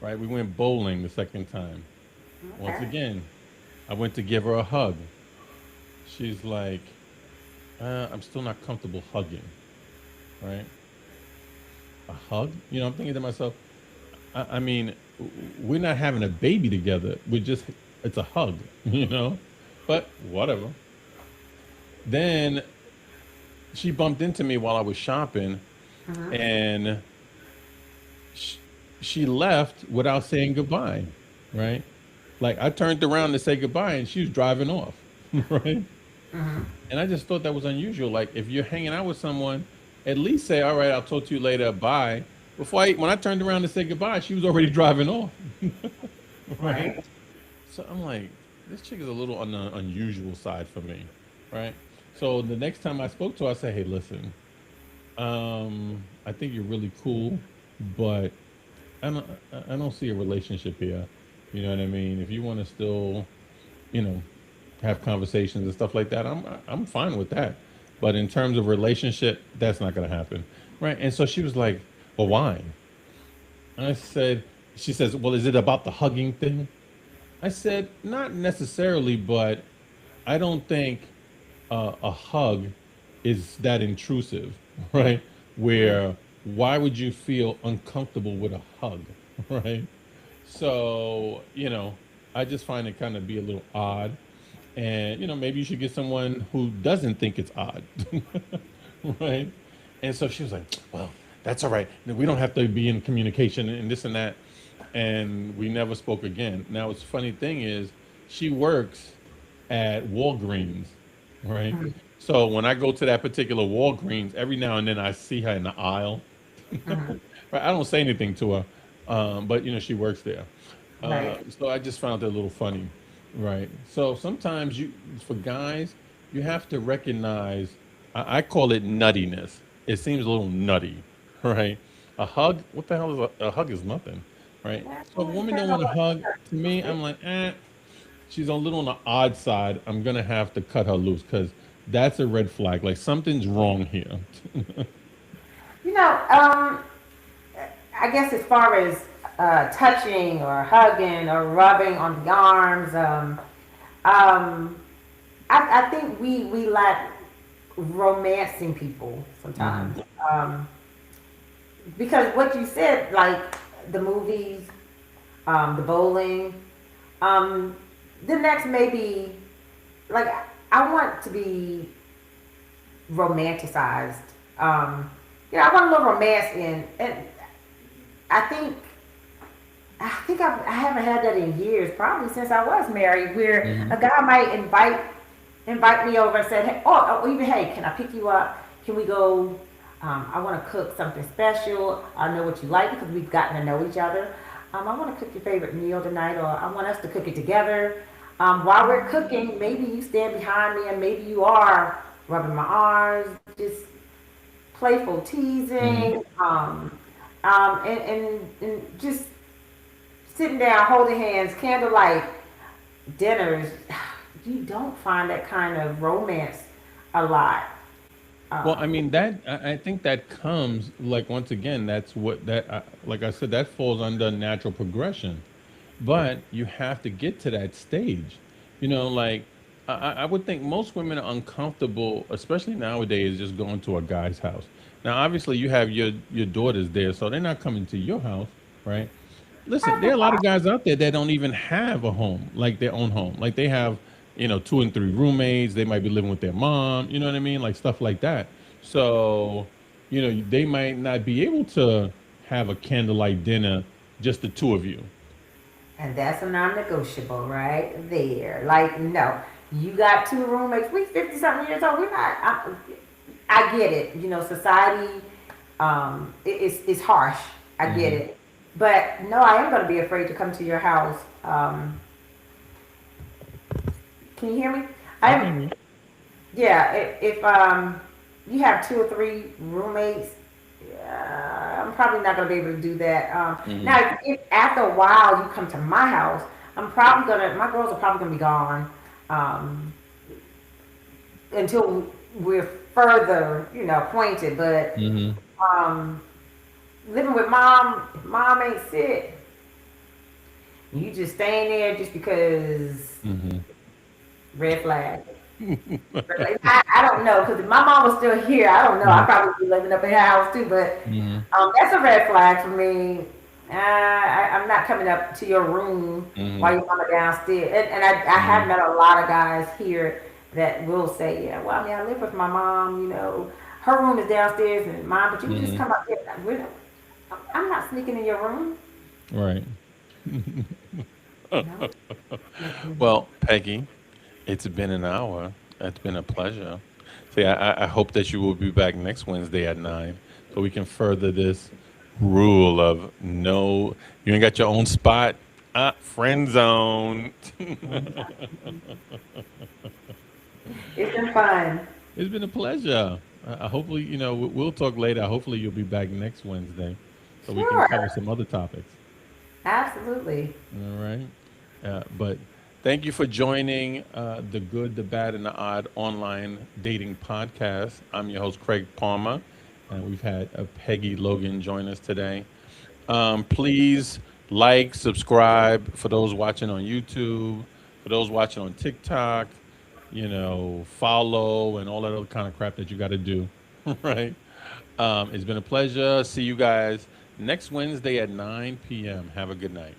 [SPEAKER 1] Right? We went bowling the second time. Once
[SPEAKER 2] Okay.
[SPEAKER 1] again, I went to give her a hug. She's like, "I'm still not comfortable hugging." Right? A hug? I'm thinking to myself, I mean, we're not having a baby together. It's a hug, But whatever. Then she bumped into me while I was shopping, and sh- she left without saying goodbye, right? Like I turned around to say goodbye, and she was driving off, right? And I just thought that was unusual. Like if you're hanging out with someone, at least say, "All right, I'll talk to you later. Bye." When I turned around to say goodbye, she was already driving off, right?
[SPEAKER 2] Right.
[SPEAKER 1] So I'm like, this chick is a little on the unusual side for me, right? So the next time I spoke to her, I said, "Hey, listen, I think you're really cool, but I don't see a relationship here. You know what I mean? If you want to still, you know, have conversations and stuff like that, I'm fine with that. But in terms of relationship, that's not gonna happen, right? And so she was like, "Well, why?" I said, "She says, well, is it about the hugging thing?" I said, "Not necessarily, but I don't think a hug is that intrusive, right? Where why would you feel uncomfortable with a hug, right? So, I just find it kind of be a little odd. And, maybe you should get someone who doesn't think it's odd, right? And so she was like, well, that's all right. We don't have to be in communication and this and that. And we never spoke again. Now, what's funny thing is she works at Walgreens, right? So when I go to that particular Walgreens, every now and then I see her in the aisle.
[SPEAKER 2] Mhm.
[SPEAKER 1] Right? I don't say anything to her, but she works there.
[SPEAKER 2] Right.
[SPEAKER 1] So I just found it a little funny, right? So sometimes for guys, you have to recognize. I call it nuttiness. It seems a little nutty, right? A hug, what the hell is a hug? Is nothing, right? So if a
[SPEAKER 2] Well, it
[SPEAKER 1] woman
[SPEAKER 2] depends
[SPEAKER 1] don't
[SPEAKER 2] on
[SPEAKER 1] want to
[SPEAKER 2] what
[SPEAKER 1] hug, to me, I'm like, she's a little on the odd side. I'm gonna have to cut her loose because that's a red flag. Like something's wrong here.
[SPEAKER 2] you know. I guess as far as touching or hugging or rubbing on the arms, um, I think we lack romancing people
[SPEAKER 1] Hmm.
[SPEAKER 2] sometimes. Um, because what you said, like the movies, the bowling, um, the next maybe like I want to be romanticized. I want a little romance in, and I think I haven't had that in years, probably since I was married, where
[SPEAKER 1] Hmm.
[SPEAKER 2] a guy might invite me over and said, hey, or even hey, can I pick you up? Can we go? I want to cook something special. I know what you like because we've gotten to know each other. I want to cook your favorite meal tonight, or I want us to cook it together. While we're cooking, maybe you stand behind me and maybe you are rubbing my arms, just playful
[SPEAKER 1] Hmm.
[SPEAKER 2] teasing, and just sitting down, holding hands, candlelight dinners. You don't find that kind of romance a lot.
[SPEAKER 1] Well, I
[SPEAKER 2] Um,
[SPEAKER 1] mean that I think that comes like once again. That's what that like I said that falls under natural progression, but you have to get to that stage. Like I would think most women are uncomfortable, especially nowadays, just going to a guy's house. Now, obviously, you have your daughters there, so they're not coming to your house, right? Listen, there are a lot of guys out there that don't even have a home, like their own home. Like they have, two and three roommates. They might be living with their mom. You know what I mean? Like stuff like that. So, they might not be able to have a candlelight dinner, just the two of you.
[SPEAKER 2] and that's a non-negotiable right there. Like, no, you got two roommates. We 50 something years old. We're not. I get it. Society, it's harsh. I get
[SPEAKER 1] Hmm.
[SPEAKER 2] it. But no, I am going to be afraid to come to your house. Can you hear me?
[SPEAKER 1] I can
[SPEAKER 2] I'm
[SPEAKER 1] hear.
[SPEAKER 2] Yeah, if you have two or three roommates, I'm probably not gonna be able to do that.
[SPEAKER 1] Hmm.
[SPEAKER 2] Now, if after a while you come to my house, my girls are probably gonna be gone um, until we're further, acquainted. But
[SPEAKER 1] Hmm.
[SPEAKER 2] um, living with mom, if mom ain't sick, you just staying there just because
[SPEAKER 1] Hmm.
[SPEAKER 2] red flag. I don't know because if my mom was still here, I don't know. I'd probably be living up in her house too. But
[SPEAKER 1] Hmm.
[SPEAKER 2] that's a red flag for me. I'm not coming up to your room while
[SPEAKER 1] Hmm.
[SPEAKER 2] your mama downstairs. And I have
[SPEAKER 1] Hmm.
[SPEAKER 2] met a lot of guys here that will say, yeah, well, I mean, I live with my mom. Her room is downstairs, and mom, but you can just
[SPEAKER 1] Hmm.
[SPEAKER 2] come up here. I'm not sneaking in your room.
[SPEAKER 1] Right.
[SPEAKER 2] No.
[SPEAKER 1] Well, Peggy, it's been an hour. It's been a pleasure. See, I hope that you will be back next Wednesday at 9 so we can further this rule of no, you ain't got your own spot. Friend zone.
[SPEAKER 2] It's been fun.
[SPEAKER 1] It's been a pleasure. Hopefully, we'll talk later. Hopefully, you'll be back next Wednesday so we can
[SPEAKER 2] Sure.
[SPEAKER 1] cover some other topics.
[SPEAKER 2] Absolutely.
[SPEAKER 1] All right. But thank you for joining the Good, the Bad, and the Odd online dating podcast. I'm your host, Craig Palmer, and we've had Peggy Logan join us today. Please like, subscribe for those watching on YouTube, for those watching on TikTok, follow and all that other kind of crap that you got to do. Right. It's been a pleasure. See you guys next Wednesday at 9 p.m. Have a good night.